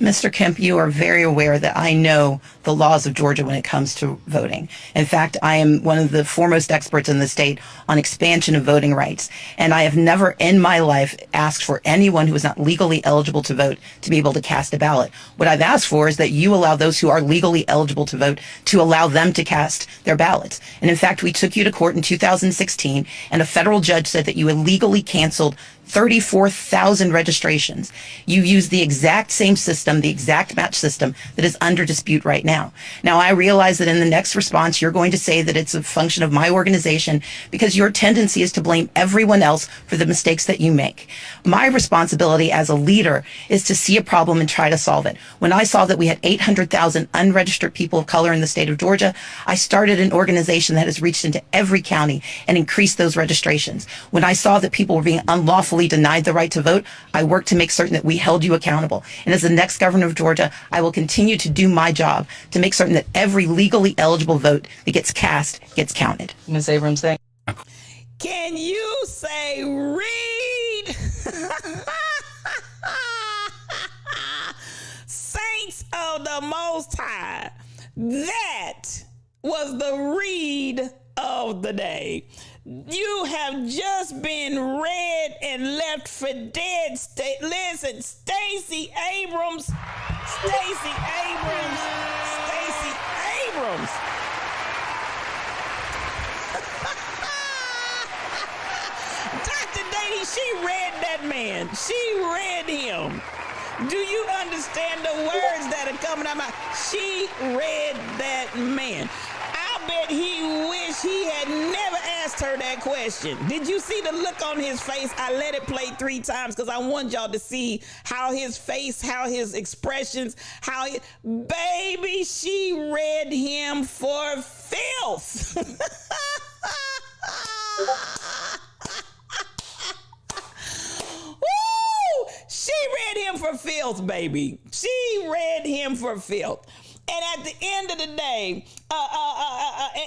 Mr. Kemp, you are very aware that I know the laws of Georgia when it comes to voting. In fact, I am one of the foremost experts in the state on expansion of voting rights. And I have never in my life asked for anyone who is not legally eligible to vote to be able to cast a ballot. What I've asked for is that you allow those who are legally eligible to vote to allow them to cast their ballots. And in fact, we took you to court in 2016 and a federal judge said that you illegally canceled 34,000 registrations. You use the exact same system, the exact match system that is under dispute right now. Now, I realize that in the next response, you're going to say that it's a function of my organization because your tendency is to blame everyone else for the mistakes that you make. My responsibility as a leader is to see a problem and try to solve it. When I saw that we had 800,000 unregistered people of color in the state of Georgia, I started an organization that has reached into every county and increased those registrations. When I saw that people were being unlawfully denied the right to vote, I worked to make certain that we held you accountable. And as the next governor of Georgia, I will continue to do my job to make certain that every legally eligible vote that gets cast gets counted. Ms. Abrams, thank Can you say read? Saints of the Most High. That was the read of the day. You have just been read and left for dead. Listen, Stacey Abrams. Stacey Abrams. Stacey Abrams. Dr. Dady, she read that man. She read him. Do you understand the words that are coming out of my mouth? She read that man. I bet he wish he had never asked her that question. Did you see the look on his face? I let it play 3 times because I want y'all to see how his face, how his expressions, baby, she read him for filth. Woo! She read him for filth, baby. She read him for filth. And at the end of the day,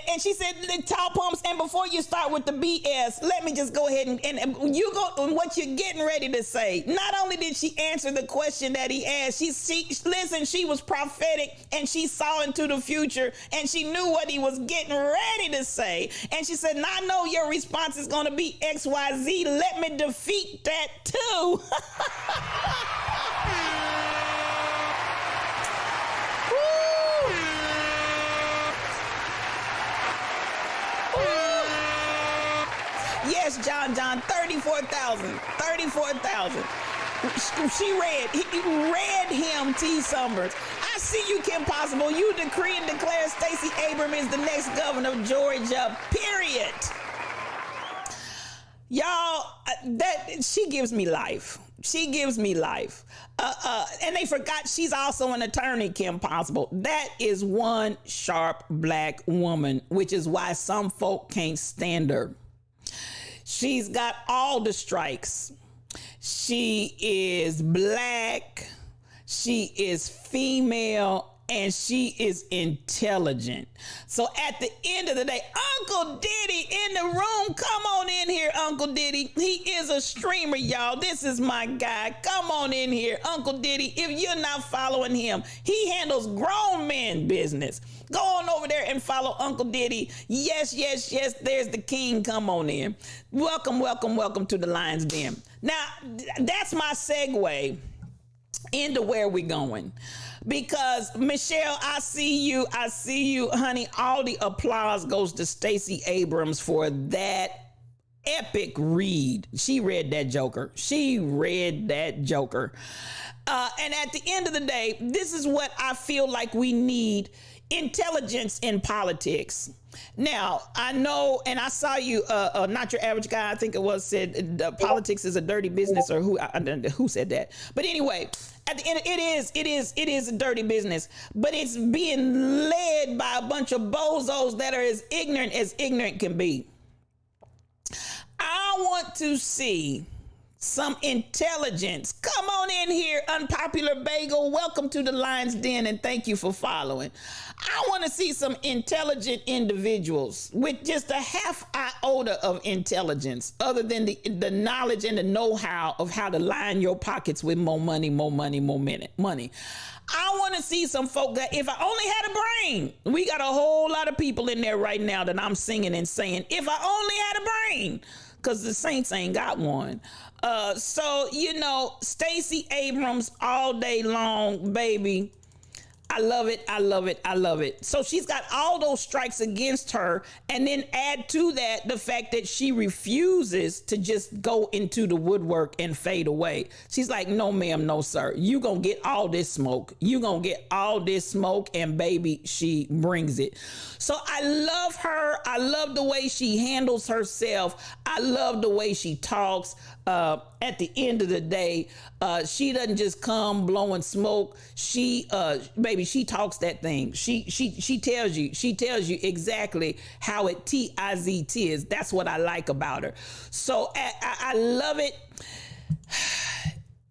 and she said, the tall pumps, and before you start with the BS, let me just go ahead and you go on what you're getting ready to say. Not only did she answer the question that he asked, she was prophetic, and she saw into the future, and she knew what he was getting ready to say. And she said, I know your response is going to be XYZ. Let me defeat that too. Yes, John, 34,000. He read him, T. Summers. I see you, Kim Possible. You decree and declare Stacey Abrams is the next governor of Georgia, period. Y'all, she gives me life. She gives me life. And they forgot she's also an attorney, Kim Possible. That is one sharp black woman, which is why some folk can't stand her. She's got all the strikes. She is black. She is female. And she is intelligent. So at the end of the day, Uncle Diddy in the room. Come on in here, Uncle Diddy. He is a streamer, y'all. This is my guy. Come on in here, Uncle Diddy. If you're not following him, he handles grown men business. Go on over there and follow Uncle Diddy. Yes, there's the king. Come on in. Welcome to the Lion's Den. Now, that's my segue into where we're going. Because Michelle, I see you, honey. All the applause goes to Stacey Abrams for that epic read. She read that joker. And at the end of the day, this is what I feel like we need: intelligence in politics. Now, I know, and I saw you, Not Your Average Guy, I think it was, said politics is a dirty business, or who said that? But anyway, at the end, it is a dirty business, but it's being led by a bunch of bozos that are as ignorant can be. I want to see some intelligence. Come on in here, Unpopular Bagel. Welcome to the Lion's Den, and thank you for following. I want to see some intelligent individuals with just a half iota of intelligence, other than the knowledge and the know-how of how to line your pockets with more money. I want to see some folk that, if I only had a brain, we got a whole lot of people in there right now that I'm singing and saying, if I only had a brain, because the Saints ain't got one. So, Stacey Abrams all day long, baby. I love it. So she's got all those strikes against her, and then add to that the fact that she refuses to just go into the woodwork and fade away. She's like, no, ma'am, no, sir. You gonna get all this smoke. And baby, she brings it. So I love her. I love the way she handles herself. I love the way she talks. At the end of the day, she doesn't just come blowing smoke. She talks that thing. She tells you exactly how it is. That's what I like about her. So I love it.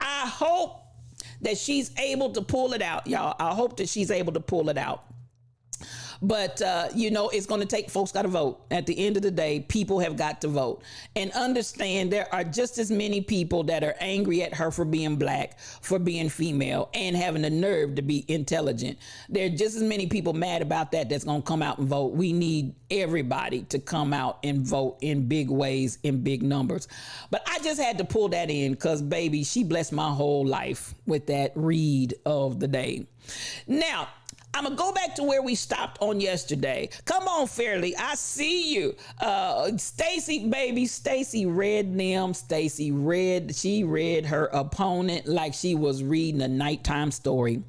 I hope that she's able to pull it out, y'all. I hope that she's able to pull it out. But, it's going to take, folks got to vote. At the end of the day, people have got to vote. And understand there are just as many people that are angry at her for being black, for being female, and having the nerve to be intelligent. There are just as many people mad about that's going to come out and vote. We need everybody to come out and vote in big ways, in big numbers. But I just had to pull that in because, baby, she blessed my whole life with that read of the day. Now, I'm going to go back to where we stopped on yesterday. Come on, Fairly. I see you. Stacey, baby. Stacey read them. She read her opponent like she was reading a nighttime story.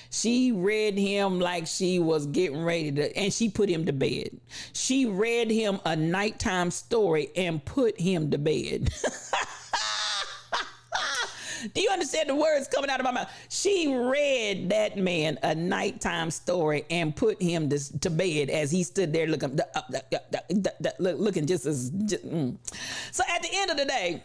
She read him like she was getting ready to, and she put him to bed. She read him a nighttime story and put him to bed. Do you understand the words coming out of my mouth? She read that man a nighttime story and put him to bed as he stood there looking just as. So at the end of the day,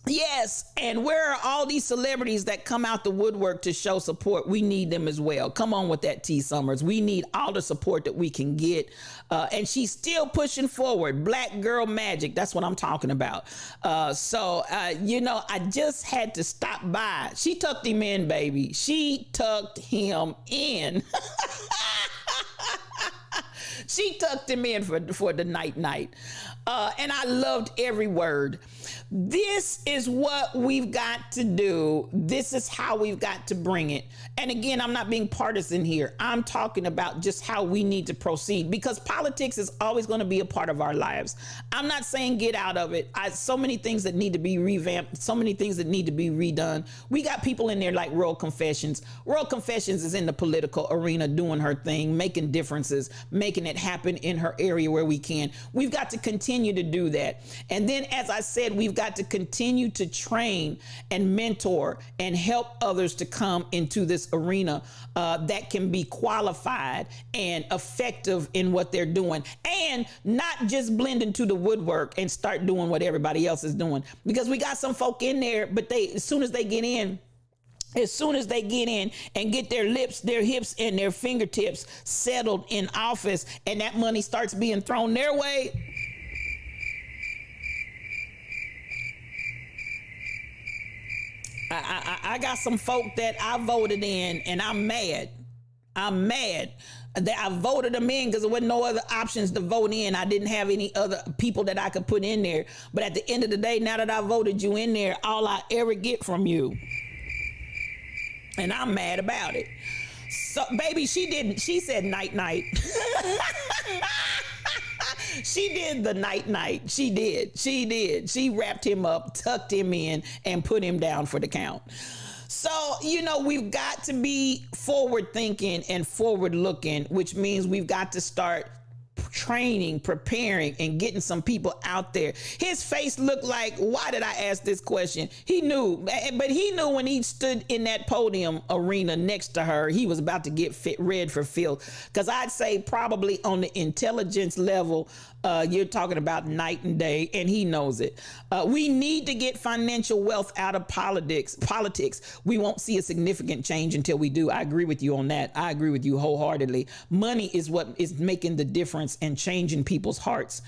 Yes, and where are all these celebrities that come out the woodwork to show support? We need them as well. Come on with that, T. Summers. We need all the support that we can get. And she's still pushing forward. Black girl magic. That's what I'm talking about. You know, I just had to stop by. She tucked him in, baby. She tucked him in. She tucked him in for the night. And I loved every word. This is what we've got to do. This is how we've got to bring it. And again, I'm not being partisan here. I'm talking about just how we need to proceed, because politics is always going to be a part of our lives. I'm not saying get out of it. So many things that need to be revamped, so many things that need to be redone. We got people in there like Royal Confessions. Royal Confessions is in the political arena doing her thing, making differences, making it happen in her area where we can. We've got to continue to do that. And then, as I said, we've got to continue to train and mentor and help others to come into this arena that can be qualified and effective in what they're doing, and not just blend into the woodwork and start doing what everybody else is doing. Because we got some folk in there, but as soon as they get in and get their lips, their hips, and their fingertips settled in office, and that money starts being thrown their way, I got some folk that I voted in, and I'm mad. That I voted them in because there wasn't no other options to vote in. I didn't have any other people that I could put in there. But at the end of the day, now that I voted you in there, all I ever get from you, and I'm mad about it. So, baby, she said night. She did the night. She did. She wrapped him up, tucked him in, and put him down for the count. So, you know, we've got to be forward thinking and forward looking, which means we've got to start training, preparing, and getting some people out there. His face looked like, why did I ask this question? He knew, but he knew when he stood in that podium arena next to her, he was about to get red for filth. Because I'd say probably on the intelligence level, you're talking about night and day, and he knows it. We need to get financial wealth out of politics. We won't see a significant change until we do. I agree with you on that. I agree with you wholeheartedly. Money is what is making the difference and changing people's hearts,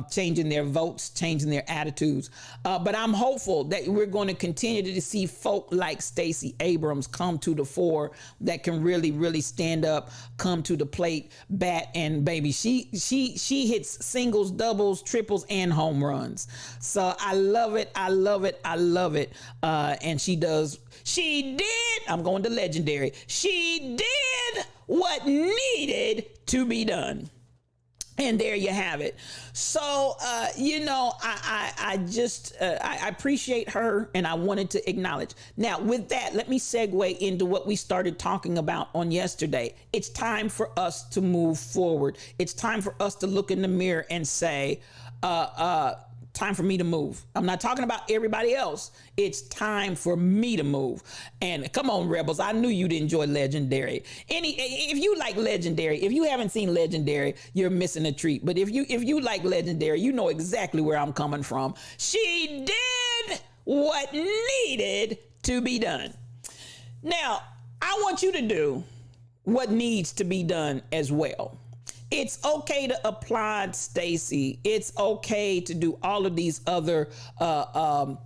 changing their votes, changing their attitudes. But I'm hopeful that we're going to continue to see folk like Stacey Abrams come to the fore that can really, really stand up, come to the plate, bat, and baby, she hits singles, doubles, triples, and home runs. So I love it. And she did, I'm going to legendary. She did what needed to be done. And there you have it. So, you know, I appreciate her, and I wanted to acknowledge. Now, with that, let me segue into what we started talking about on yesterday. It's time for us to move forward. It's time for us to look in the mirror and say, time for me to move. I'm not talking about everybody else. It's time for me to move. And come on, Rebels. I knew you'd enjoy Legendary. If you like Legendary, if you haven't seen Legendary, you're missing a treat. But if you like Legendary, you know exactly where I'm coming from. She did what needed to be done. Now, I want you to do what needs to be done as well. It's okay to applaud Stacey. It's okay to do all of these other, to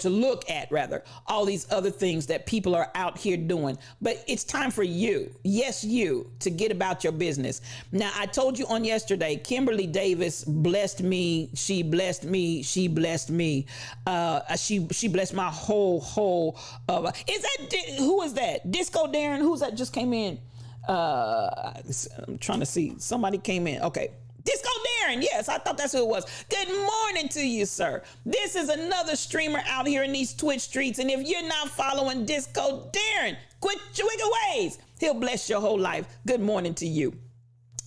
look at rather, all these other things that people are out here doing. But it's time for you, yes, you, to get about your business. Now, I told you on yesterday, Kimberly Davis blessed me. She blessed me. She blessed me. She blessed my whole. Who is that? Disco Darren? Who's that just came in? I'm trying to see. Somebody came in. Okay. Disco Darren. Yes, I thought that's who it was. Good morning to you, sir. This is another streamer out here in these Twitch streets. And if you're not following Disco Darren, quit your wicked ways. He'll bless your whole life. Good morning to you.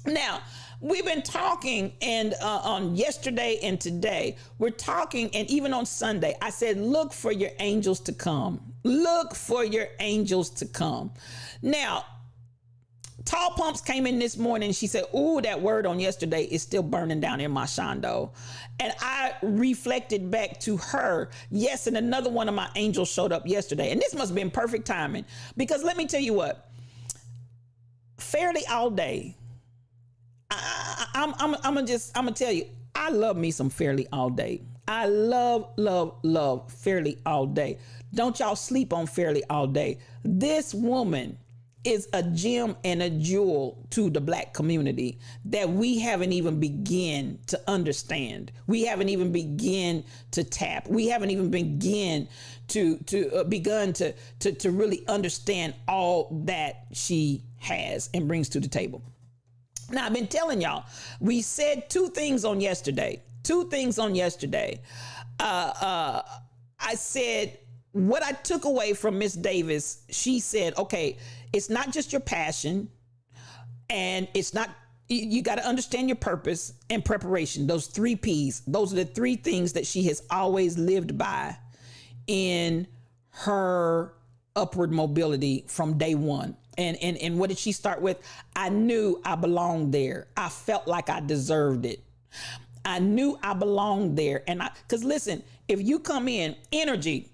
Now, we've been talking, and on yesterday and today, we're talking, and even on Sunday, I said, look for your angels to come. Look for your angels to come. Now, Tall Pumps came in this morning. She said, ooh, that word on yesterday is still burning down in my shondo. And I reflected back to her. Yes, and another one of my angels showed up yesterday. And this must have been perfect timing. Because let me tell you what, Fairly All Day, I'm gonna tell you, I love me some Fairly All Day. I love Fairly All Day. Don't y'all sleep on Fairly All Day. This woman is a gem and a jewel to the Black community that we haven't even begun to understand. We haven't even begun to tap. We haven't even begun to really understand all that she has and brings to the table. Now, I've been telling y'all, we said two things on yesterday. I said, what I took away from Miss Davis, she said, okay, it's not just your passion, and it's not, you got to understand your purpose and preparation. Those 3 P's, those are the 3 things that she has always lived by in her upward mobility from day one. And what did she start with? I knew I belonged there. I felt like I deserved it. I knew I belonged there. Because listen, if you come in, energy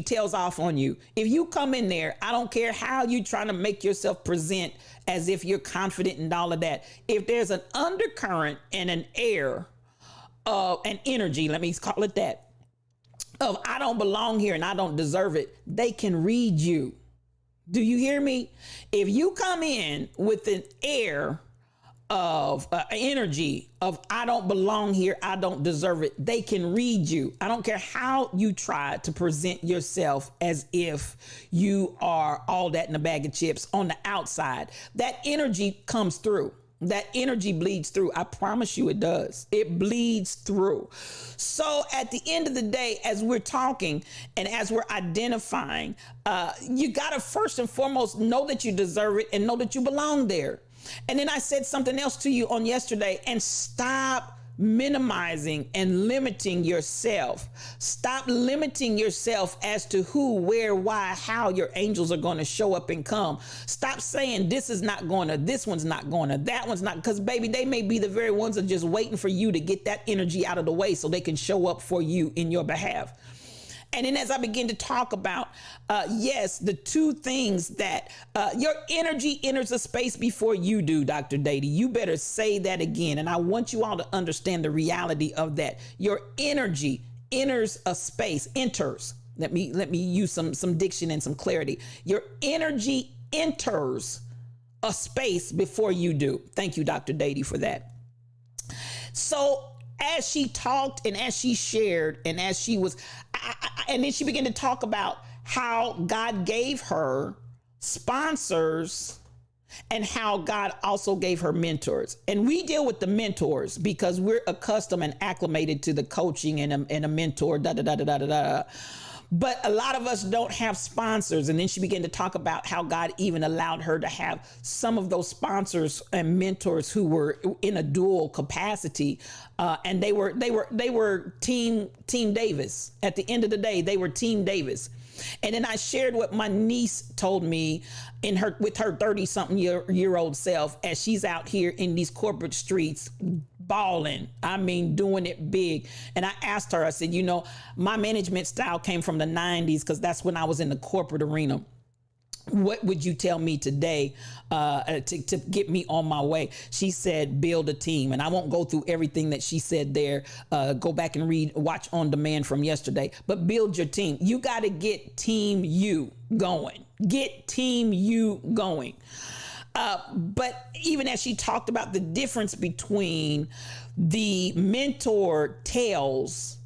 tells off on you. If you come in there, I don't care how you trying to make yourself present as if you're confident and all of that. If there's an undercurrent and an air of an energy, let me call it that, of I don't belong here and I don't deserve it, they can read you. Do you hear me? If you come in with an air of energy of I don't belong here, I don't deserve it, they can read you. I don't care how you try to present yourself as if you are all that in a bag of chips on the outside. That energy comes through. That energy bleeds through. I promise you it does. It bleeds through. So at the end of the day, as we're talking and as we're identifying, you got to first and foremost know that you deserve it and know that you belong there. And then I said something else to you on yesterday, and stop minimizing and limiting yourself. Stop limiting yourself as to who, where, why, how your angels are going to show up and come. Stop saying this is not going to, this one's not going to, that one's not, because baby, they may be the very ones that are just waiting for you to get that energy out of the way so they can show up for you in your behalf. And then as I begin to talk about, yes, the 2 things that your energy enters a space before you do, Dr. Dady. You better say that again. And I want you all to understand the reality of that. Your energy enters a space, enters. Let me use some diction and some clarity. Your energy enters a space before you do. Thank you, Dr. Dady, for that. So as she talked and as she shared and as she was, and then she began to talk about how God gave her sponsors and how God also gave her mentors. And we deal with the mentors because we're accustomed and acclimated to the coaching and a mentor, But a lot of us don't have sponsors. And then she began to talk about how God even allowed her to have some of those sponsors and mentors who were in a dual capacity. And they were Team Davis. At the end of the day, they were Team Davis. And then I shared what my niece told me with her 30-something year old self as she's out here in these corporate streets balling. I mean, doing it big. And I asked her, I said, you know, my management style came from the 90s because that's when I was in the corporate arena. What would you tell me today to get me on my way? She said, build a team. And I won't go through everything that she said there. Go back and watch on demand from yesterday. But build your team. You got to get Team You going. Get Team You going. But even as she talked about the difference between the mentor tails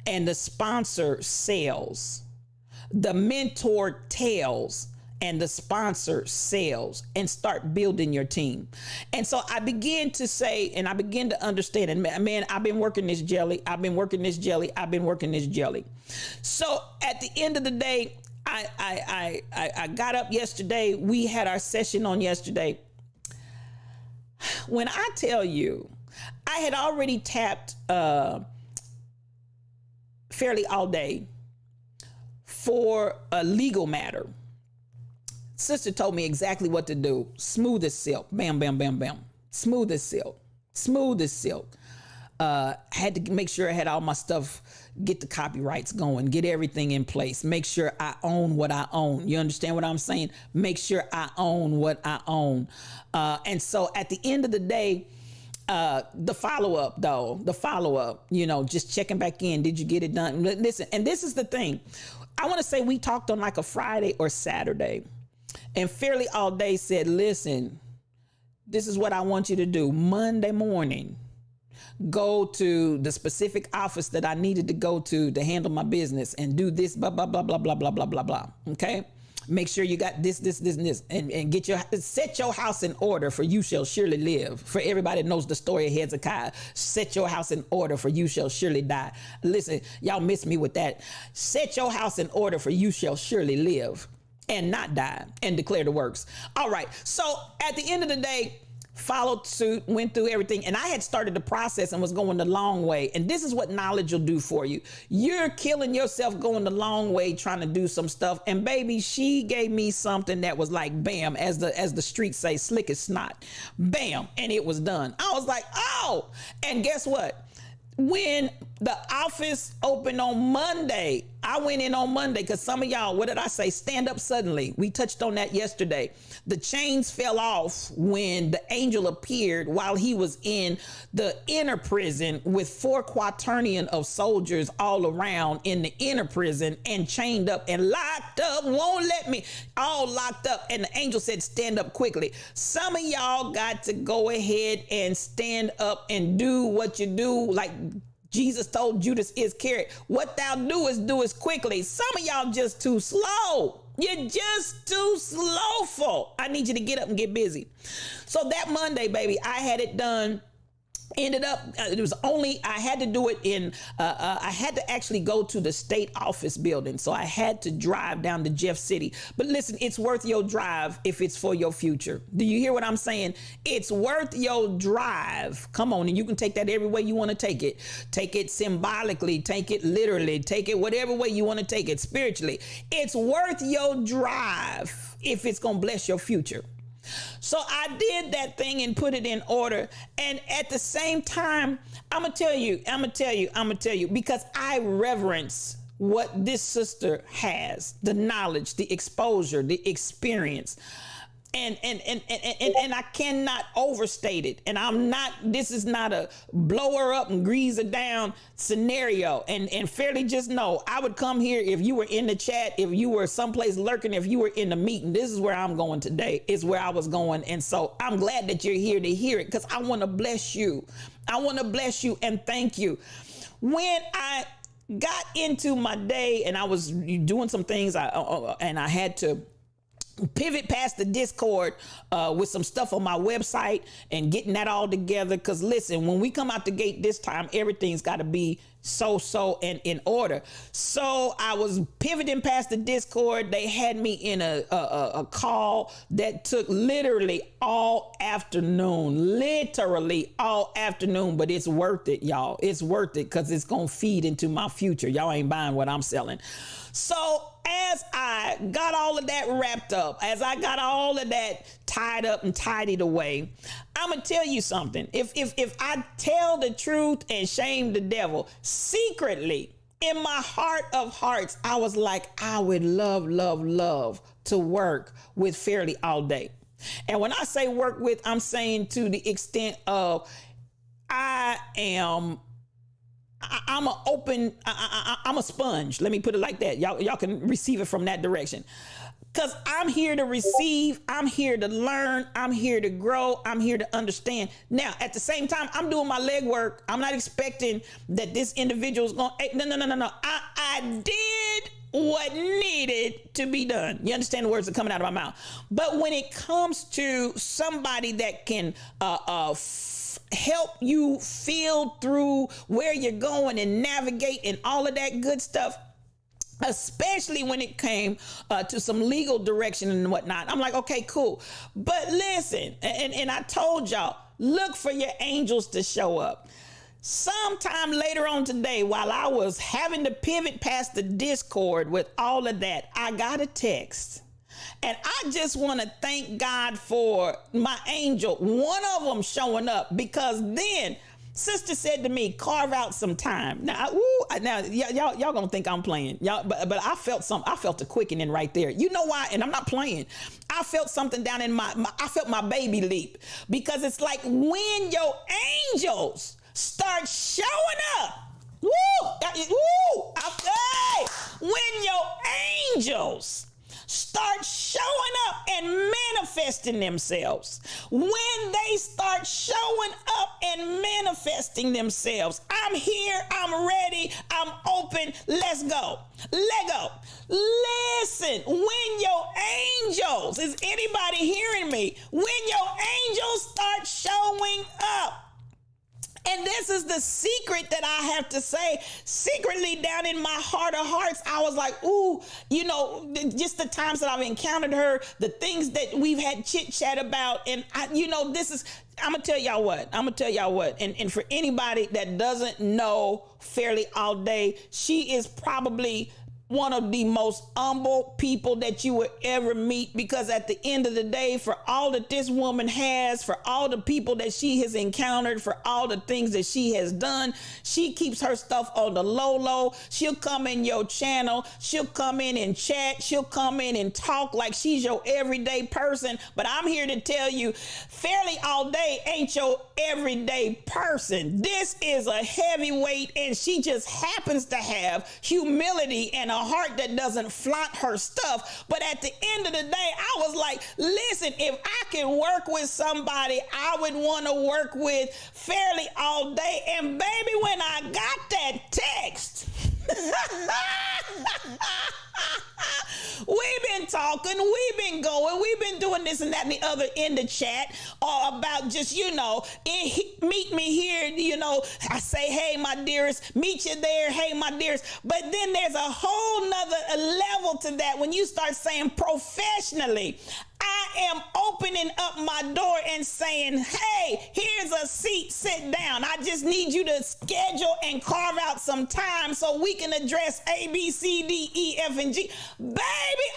and the sponsor sales, the mentor tails and the sponsor sales, and start building your team. And so I began to say, and I began to understand, and man, I've been working this jelly. So at the end of the day, I got up yesterday. We had our session on yesterday. When I tell you, I had already tapped Fairly All Day for a legal matter. Sister told me exactly what to do. Smooth as silk. Bam, bam, bam, bam. Smooth as silk. Smooth as silk. Had to make sure I had all my stuff, get the copyrights going, get everything in place, make sure I own what I own. You understand what I'm saying? Make sure I own what I own. And so at the end of the day, the follow-up, just checking back in. Did you get it done? Listen, and this is the thing. I want to say we talked on like a Friday or Saturday, and Fairly All Day said, listen, this is what I want you to do. Monday morning, go to the specific office that I needed to go to handle my business and do this, blah, blah, blah, blah, blah, blah, blah, blah, blah. Okay? Make sure you got this, and this, and set your house in order, for you shall surely live. For everybody that knows the story of Hezekiah, set your house in order, for you shall surely die. Listen, y'all miss me with that. Set your house in order, for you shall surely live and not die, and declare the works. All right. So at the end of the day, followed suit, went through everything, and I had started the process and was going the long way. And this is what knowledge will do for you. You're killing yourself going the long way trying to do some stuff. And baby, she gave me something that was like bam, as the streets say, slick as snot. Bam, and it was done. I was like, oh, and guess what? When the office opened on Monday, I went in on Monday because some of y'all, what did I say? Stand up suddenly. We touched on that yesterday. The chains fell off when the angel appeared while he was in the inner prison with 4 quaternion of soldiers all around in the inner prison and chained up and locked up. Won't let me, all locked up. And the angel said, stand up quickly. Some of y'all got to go ahead and stand up and do what you do, like Jesus told Judas Iscariot, what thou doest quickly. Some of y'all just too slow. You're just too slowful. I need you to get up and get busy. So that Monday, baby, I had it done. Ended up, it was only, I had to do it in, I had to actually go to the state office building. So I had to drive down to Jeff City. But listen, it's worth your drive if it's for your future. Do you hear what I'm saying? It's worth your drive. Come on, and you can take that every way you want to take it. Take it symbolically, take it literally, take it whatever way you want to take it spiritually. It's worth your drive if it's going to bless your future. So I did that thing and put it in order. And at the same time, I'm going to tell you, because I reverence what this sister has, the knowledge, the exposure, the experience. And I cannot overstate it. And this is not a blow her up and grease her down scenario. And fairly just know, I would come here if you were in the chat, if you were someplace lurking, if you were in the meeting. This is where I'm going today, is where I was going. And so I'm glad that you're here to hear it, because I want to bless you. I want to bless you and thank you. When I got into my day and I was doing some things, and I had to pivot past the Discord with some stuff on my website and getting that all together. Because listen, when we come out the gate this time, everything's got to be so and in order. So I was pivoting past the Discord. They had me in a call that took literally all afternoon, but it's worth it, y'all. It's worth it, because it's going to feed into my future. Y'all ain't buying what I'm selling. So as I got all of that wrapped up, as I got all of that tied up and tidied away, I'm going to tell you something. If I tell the truth and shame the devil, secretly in my heart of hearts, I was like, I would love to work with Fairly All Day. And when I say work with, I'm saying to the extent of I'm a sponge. Let me put it like that. Y'all can receive it from that direction. Because I'm here to receive. I'm here to learn. I'm here to grow. I'm here to understand. Now, at the same time, I'm doing my legwork. I'm not expecting that this individual is going, hey, no. I did what needed to be done. You understand the words that are coming out of my mouth. But when it comes to somebody that can help you feel through where you're going and navigate and all of that good stuff, especially when it came to some legal direction and whatnot, I'm like, okay, cool. But listen, and I told y'all, look for your angels to show up. Sometime later on today, while I was having to pivot past the Discord with all of that, I got a text. And I just want to thank God for my angel, one of them showing up, because then sister said to me, carve out some time. Now, y'all gonna think I'm playing, y'all, but I felt something. I felt a quickening right there. You know why? And I'm not playing. I felt something down in I felt my baby leap, because it's like when your angels start showing up. Woo! Woo! Hey! When your angels start showing up and manifesting themselves, when they start showing up and manifesting themselves, I'm here, I'm ready, I'm open, let's go. Let go. Listen, when your angels, is anybody hearing me? When your angels start showing up, and this is the secret that I have to say, secretly down in my heart of hearts, I was like, ooh, you know, just the times that I've encountered her, the things that we've had chit chat about. And I'm going to tell y'all what, and for anybody that doesn't know Fairly All Day, she is probably one of the most humble people that you would ever meet, because at the end of the day, for all that this woman has, for all the people that she has encountered, for all the things that she has done, she keeps her stuff on the low. She'll come in your channel. She'll come in and chat. She'll come in and talk like she's your everyday person. But I'm here to tell you, Fairly All Day ain't your everyday person. This is a heavyweight, and she just happens to have humility and a heart that doesn't flaunt her stuff. But at the end of the day, I was like, listen, if I can work with somebody, I would want to work with Fairly All Day. And baby, when I got that text, we've been talking, we've been going, we've been doing this and that and the other in the chat, about just, meet me here, I say, hey, my dearest, meet you there, hey, my dearest. But then there's a whole nother level to that when you start saying professionally. I am opening up my door and saying, hey, here's a seat, sit down. I just need you to schedule and carve out some time so we can address A, B, C, D, E, F, and G. Baby,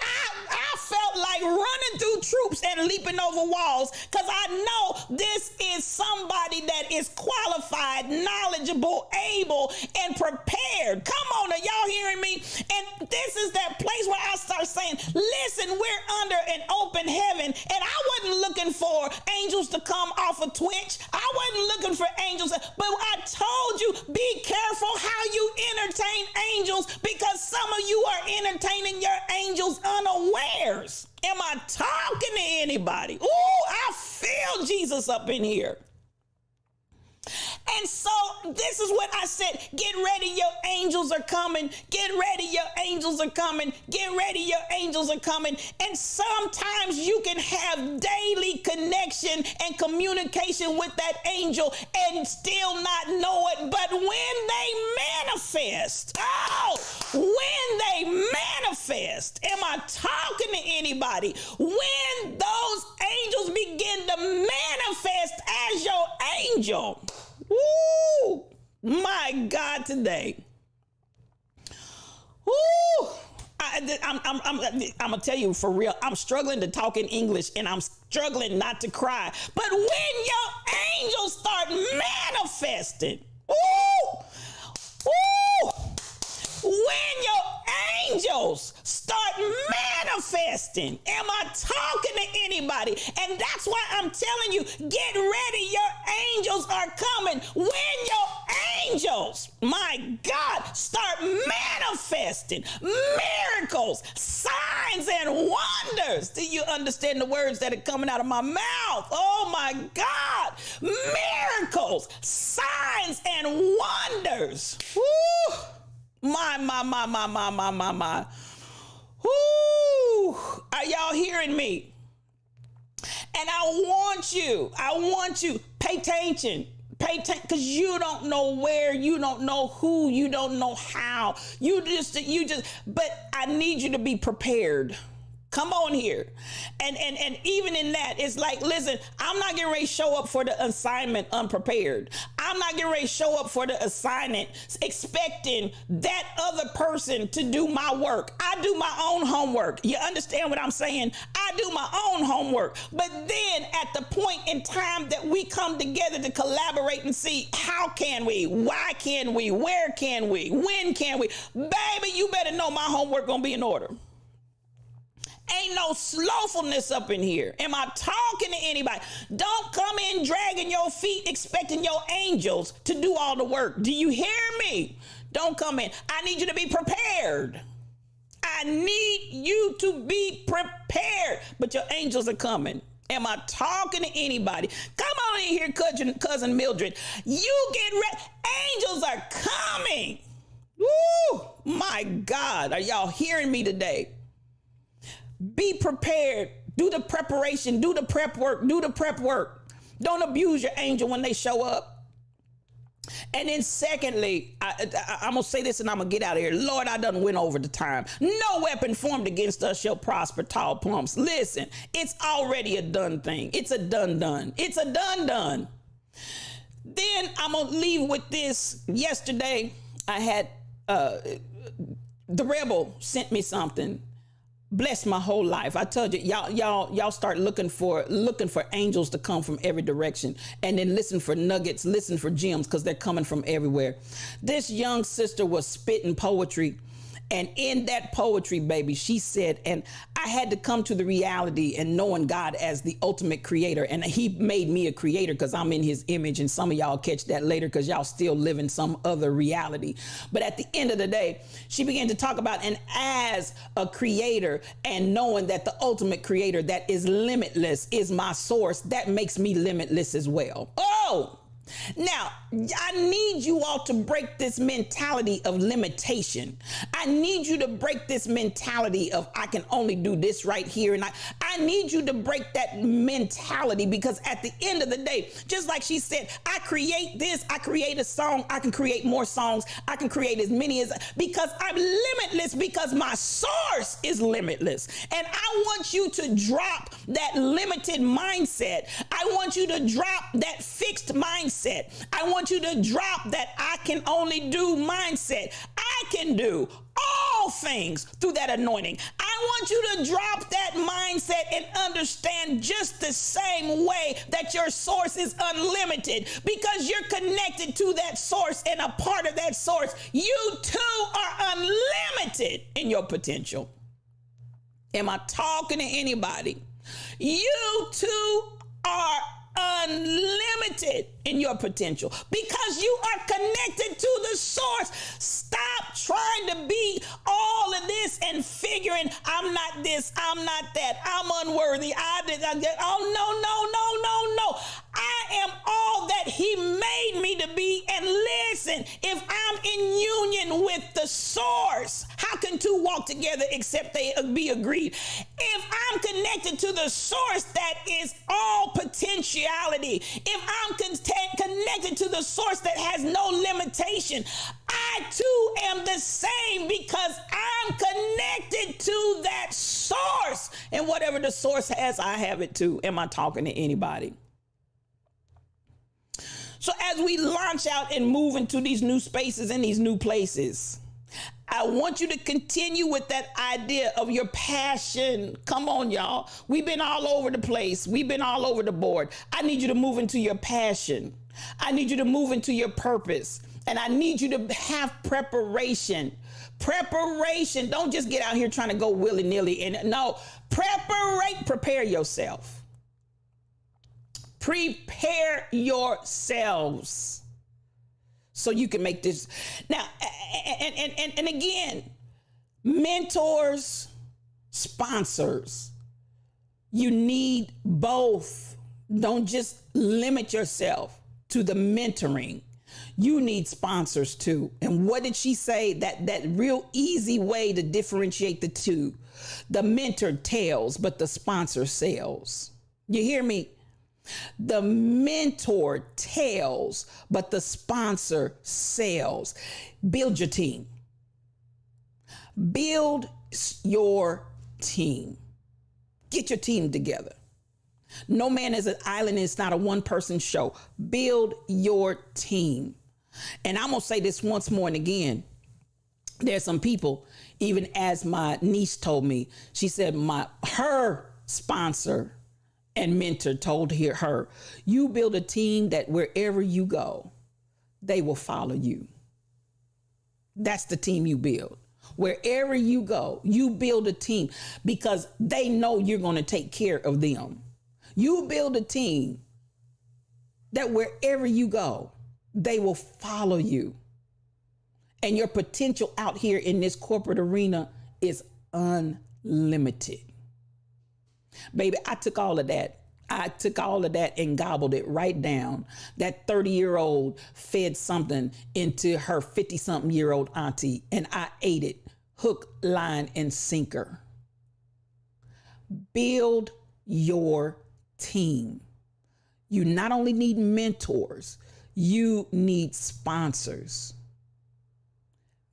I felt like running through troops and leaping over walls, because I know this is somebody that is qualified, knowledgeable, able, and prepared. Come on, are y'all hearing me? And this is that place where I start saying, listen, we're under an open heaven, and I wasn't looking for angels to come off of Twitch. I wasn't looking for angels, but I told you, be careful how you entertain angels, because some of you are entertaining your angels unawares. Am I talking to anybody? Ooh, I feel Jesus up in here. And so this is what I said. Get ready, your angels are coming. Get ready, your angels are coming. Get ready, your angels are coming. And sometimes you can have daily connection and communication with that angel and still not know it. But when they manifest, am I talking to anybody? When those angels begin to manifest as your angel, woo, my God, today. Woo, I'm gonna tell you for real, I'm struggling to talk in English and I'm struggling not to cry. But when your angels start manifesting, when your angels start manifesting, am I talking to anybody? And that's why I'm telling you, get ready, your angels are coming. When your angels, my God, start manifesting miracles, signs, and wonders. Do you understand the words that are coming out of my mouth? Oh my God, miracles, signs, and wonders. Woo! My. Whoo! Are y'all hearing me? And I want you, pay attention, because you don't know where, you don't know who, you don't know how. But I need you to be prepared. Come on here. And even in that, it's like, listen, I'm not getting ready to show up for the assignment unprepared. I'm not getting ready to show up for the assignment expecting that other person to do my work. I do my own homework. You understand what I'm saying? I do my own homework. But then at the point in time that we come together to collaborate and see how can we, why can we, where can we, when can we, baby, you better know my homework gonna be in order. Ain't no slowfulness up in here. Am I talking to anybody? Don't come in dragging your feet expecting your angels to do all the work. Do you hear me? Don't come in. I need you to be prepared. I need you to be prepared. But your angels are coming. Am I talking to anybody? Come on in here, cousin Mildred. You get ready. Angels are coming. Woo! My God. Are y'all hearing me today? Be prepared. Do the preparation. Do the prep work. Do the prep work. Don't abuse your angel when they show up. And then secondly, I'm going to say this and I'm going to get out of here. Lord, I done went over the time. No weapon formed against us shall prosper, tall plumps. Listen, it's already a done thing. It's a done. It's a done. Then I'm going to leave with this. Yesterday, I had the Rebel sent me something. Blessed my whole life. I told you, y'all start looking for angels to come from every direction, and then listen for nuggets, listen for gems, because they're coming from everywhere. This young sister was spitting poetry, and in that poetry, baby, she said, and I had to come to the reality and knowing God as the ultimate creator, and he made me a creator because I'm in his image, and some of y'all catch that later because y'all still live in some other reality. But at the end of the day, she began to talk about, and as a creator and knowing that the ultimate creator that is limitless is my source, that makes me limitless as well. Oh! Now, I need you all to break this mentality of limitation. I need you to break this mentality of I can only do this right here. And I need you to break that mentality, because at the end of the day, just like she said, I create this, I create a song, I can create more songs, I can create as many as, because I'm limitless, because my source is limitless. And I want you to drop that limited mindset. I want you to drop that fixed mindset. I want you to drop that I can only do mindset. I can do all things through that anointing. I want you to drop that mindset and understand just the same way that your source is unlimited, because you're connected to that source and a part of that source. You too are unlimited in your potential. Am I talking to anybody? You too are unlimited in your potential because you are connected to the source. Stop trying to be all of this and figuring I'm not this, I'm not that, I'm unworthy, oh no. I am all that he made me to be. And listen, if I'm in union with the source, how can two walk together except they be agreed? If I'm connected to the source that is all potentiality, if I'm connected to the source that has no limitation, I too am the same, because I'm connected to that source. And whatever the source has, I have it too. Am I talking to anybody? So as we launch out and move into these new spaces and these new places, I want you to continue with that idea of your passion. Come on, y'all. We've been all over the place. We've been all over the board. I need you to move into your passion. I need you to move into your purpose. And I need you to have preparation. Preparation. Don't just get out here trying to go willy-nilly. And no, prepare yourself. Prepare yourselves so you can make this. Now, and again, mentors, sponsors, you need both. Don't just limit yourself to the mentoring. You need sponsors too. And what did she say? That real easy way to differentiate the two. The mentor tells, but the sponsor sells. You hear me? The mentor tells, but the sponsor sells. Build your team. Build your team. Get your team together. No man is an island. It's not a one-person show. Build your team. And I'm going to say this once more and again. There's some people, even as my niece told me, she said her sponsor and mentor told her, you build a team that wherever you go, they will follow you. That's the team you build. Wherever you go, you build a team because they know you're going to take care of them. You build a team that wherever you go, they will follow you. And your potential out here in this corporate arena is unlimited. Baby, I took all of that. And gobbled it right down. That 30-year-old fed something into her 50-something-year-old auntie, and I ate it hook, line, and sinker. Build your team. You not only need mentors, you need sponsors.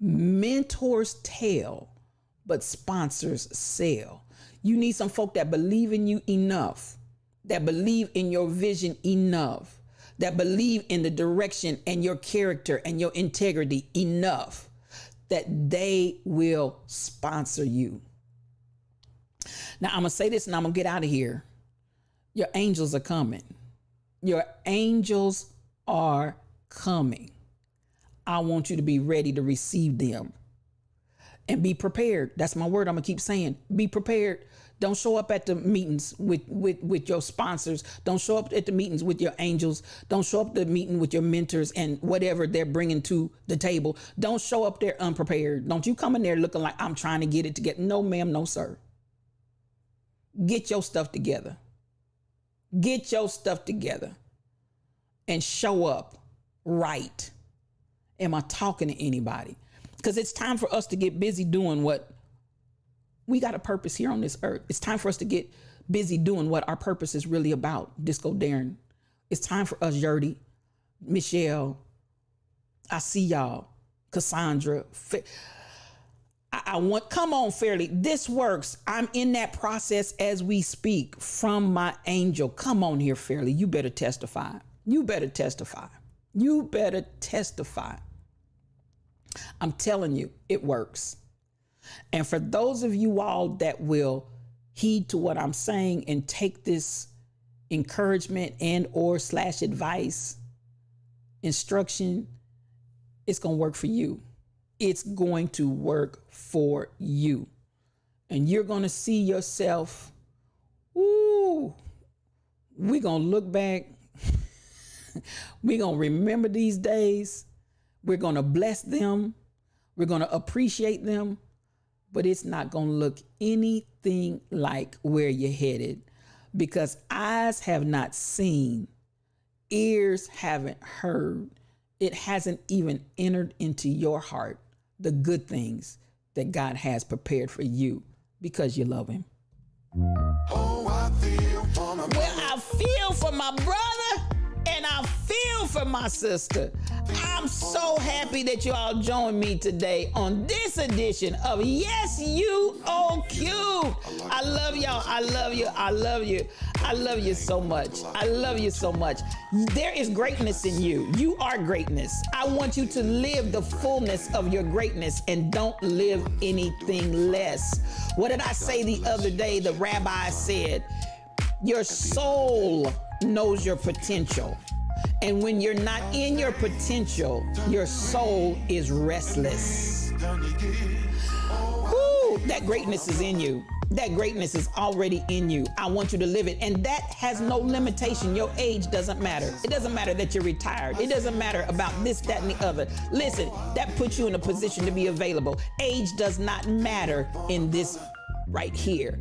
Mentors tell, but sponsors sell. You need some folk that believe in you enough, that believe in your vision enough, that believe in the direction and your character and your integrity enough that they will sponsor you. Now, I'm going to say this and I'm going to get out of here. Your angels are coming. Your angels are coming. I want you to be ready to receive them and be prepared. That's my word. I'm going to keep saying, be prepared. Don't show up at the meetings with your sponsors. Don't show up at the meetings with your angels. Don't show up at the meeting with your mentors and whatever they're bringing to the table. Don't show up there unprepared. Don't you come in there looking like I'm trying to get it together. No, ma'am. No, sir. Get your stuff together. Get your stuff together and show up right. Am I talking to anybody? Because it's time for us to get busy doing what we got a purpose here on this earth. It's time for us to get busy doing what our purpose is really about. Disco Darren. It's time for us, Yerdy, Michelle. I see y'all. Cassandra. Come on, Fairly. This works. I'm in that process as we speak from my angel. Come on here, Fairly. You better testify. You better testify. You better testify. I'm telling you, it works. And for those of you all that will heed to what I'm saying and take this encouragement and or / advice, instruction, it's going to work for you. It's going to work for you. And you're going to see yourself, ooh, we're going to look back. We're going to remember these days. We're going to bless them. We're going to appreciate them. But it's not going to look anything like where you're headed, because eyes have not seen, ears haven't heard. It hasn't even entered into your heart the good things that God has prepared for you because you love him. I feel for my brother and I feel for my sister. I'm so happy that you all joined me today on this edition of Yes You O Cube. I love y'all. I love you. I love you. I love you so much. I love you so much. There is greatness in you. You are greatness. I want you to live the fullness of your greatness and don't live anything less. What did I say the other day? The rabbi said, your soul knows your potential. And when you're not in your potential, your soul is restless. Woo, that greatness is in you. That greatness is already in you. I want you to live it. And that has no limitation. Your age doesn't matter. It doesn't matter that you're retired. It doesn't matter about this, that, and the other. Listen, that puts you in a position to be available. Age does not matter in this right here.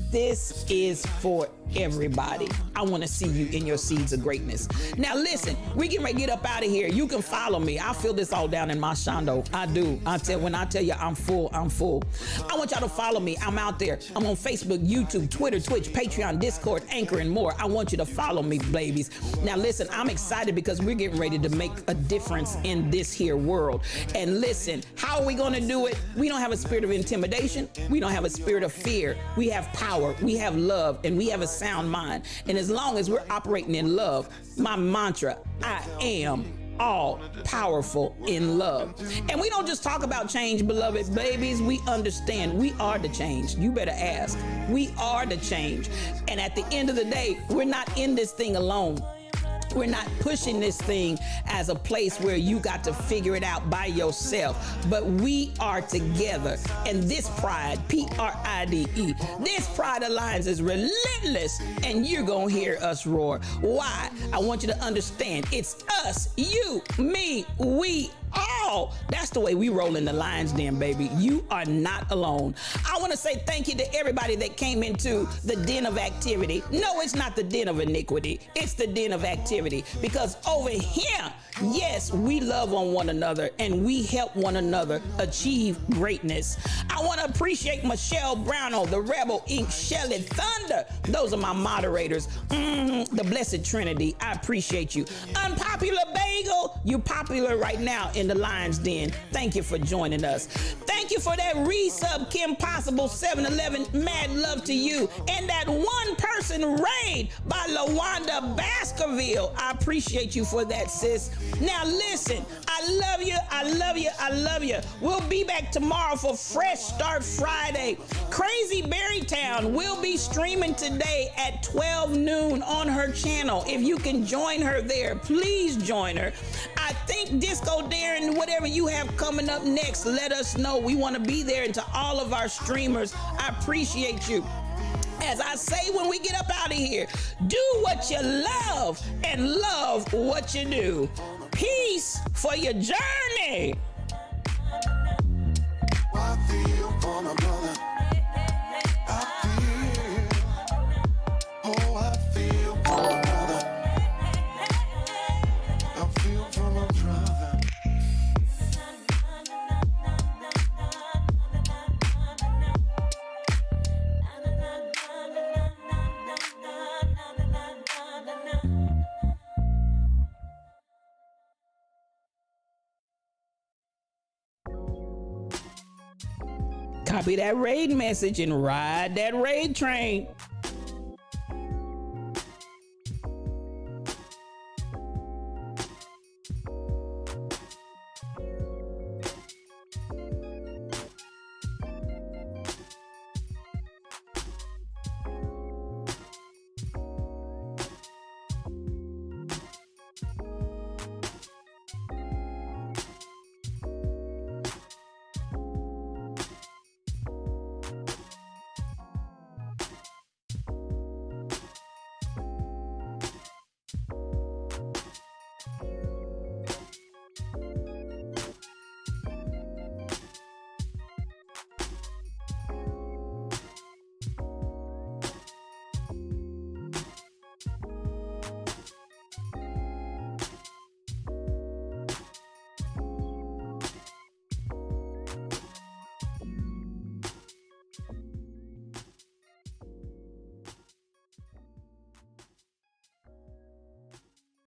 This is for everybody. I want to see you in your seeds of greatness. Now listen, we can get up out of here. You can follow me. I feel this all down in my shondo. I do. When I tell you I'm full, I'm full. I want y'all to follow me. I'm out there. I'm on Facebook, YouTube, Twitter, Twitch, Patreon, Discord, Anchor, and more. I want you to follow me, babies. Now listen, I'm excited because we're getting ready to make a difference in this here world. And listen, how are we going to do it? We don't have a spirit of intimidation. We don't have a spirit of fear. We have power. power, we have love, and we have a sound mind. And as long as we're operating in love, my mantra, I am all powerful in love. And we don't just talk about change, beloved babies. We understand we are the change. You better ask. We are the change. And at the end of the day, we're not in this thing alone. We're not pushing this thing as a place where you got to figure it out by yourself, but we are together. And this pride, P-R-I-D-E, this Pride Alliance is relentless, and you're going to hear us roar. Why? I want you to understand it's us, you, me, we, all. That's the way we roll in the Lion's Den, baby. You are not alone. I want to say thank you to everybody that came into the den of activity. No, it's not the den of iniquity. It's the den of activity, because over here, yes, we love on one another and we help one another achieve greatness. I want to appreciate Michelle Brownell, the Rebel Inc., Shelly Thunder. Those are my moderators. The Blessed Trinity. I appreciate you. Unpopular Bagel, you're popular right now in the Lion's Den. Thank you for joining us. Thank you for that resub, Kim Possible 711. Mad love to you. And that one person raid by LaWanda Baskerville. I appreciate you for that, sis. Now listen, I love you, I love you, I love you. We'll be back tomorrow for Fresh Start Friday. Crazy Berrytown will be streaming today at 12 noon on her channel. If you can join her there, please join her. I think Disco Darren, whatever you have coming up next, let us know. We want to be there. And to all of our streamers, I appreciate you. As I say when we get up out of here, do what you love and love what you do. Peace for your journey. I feel for my brother. I feel for my brother. I feel for my brother. Copy that raid message and ride that raid train.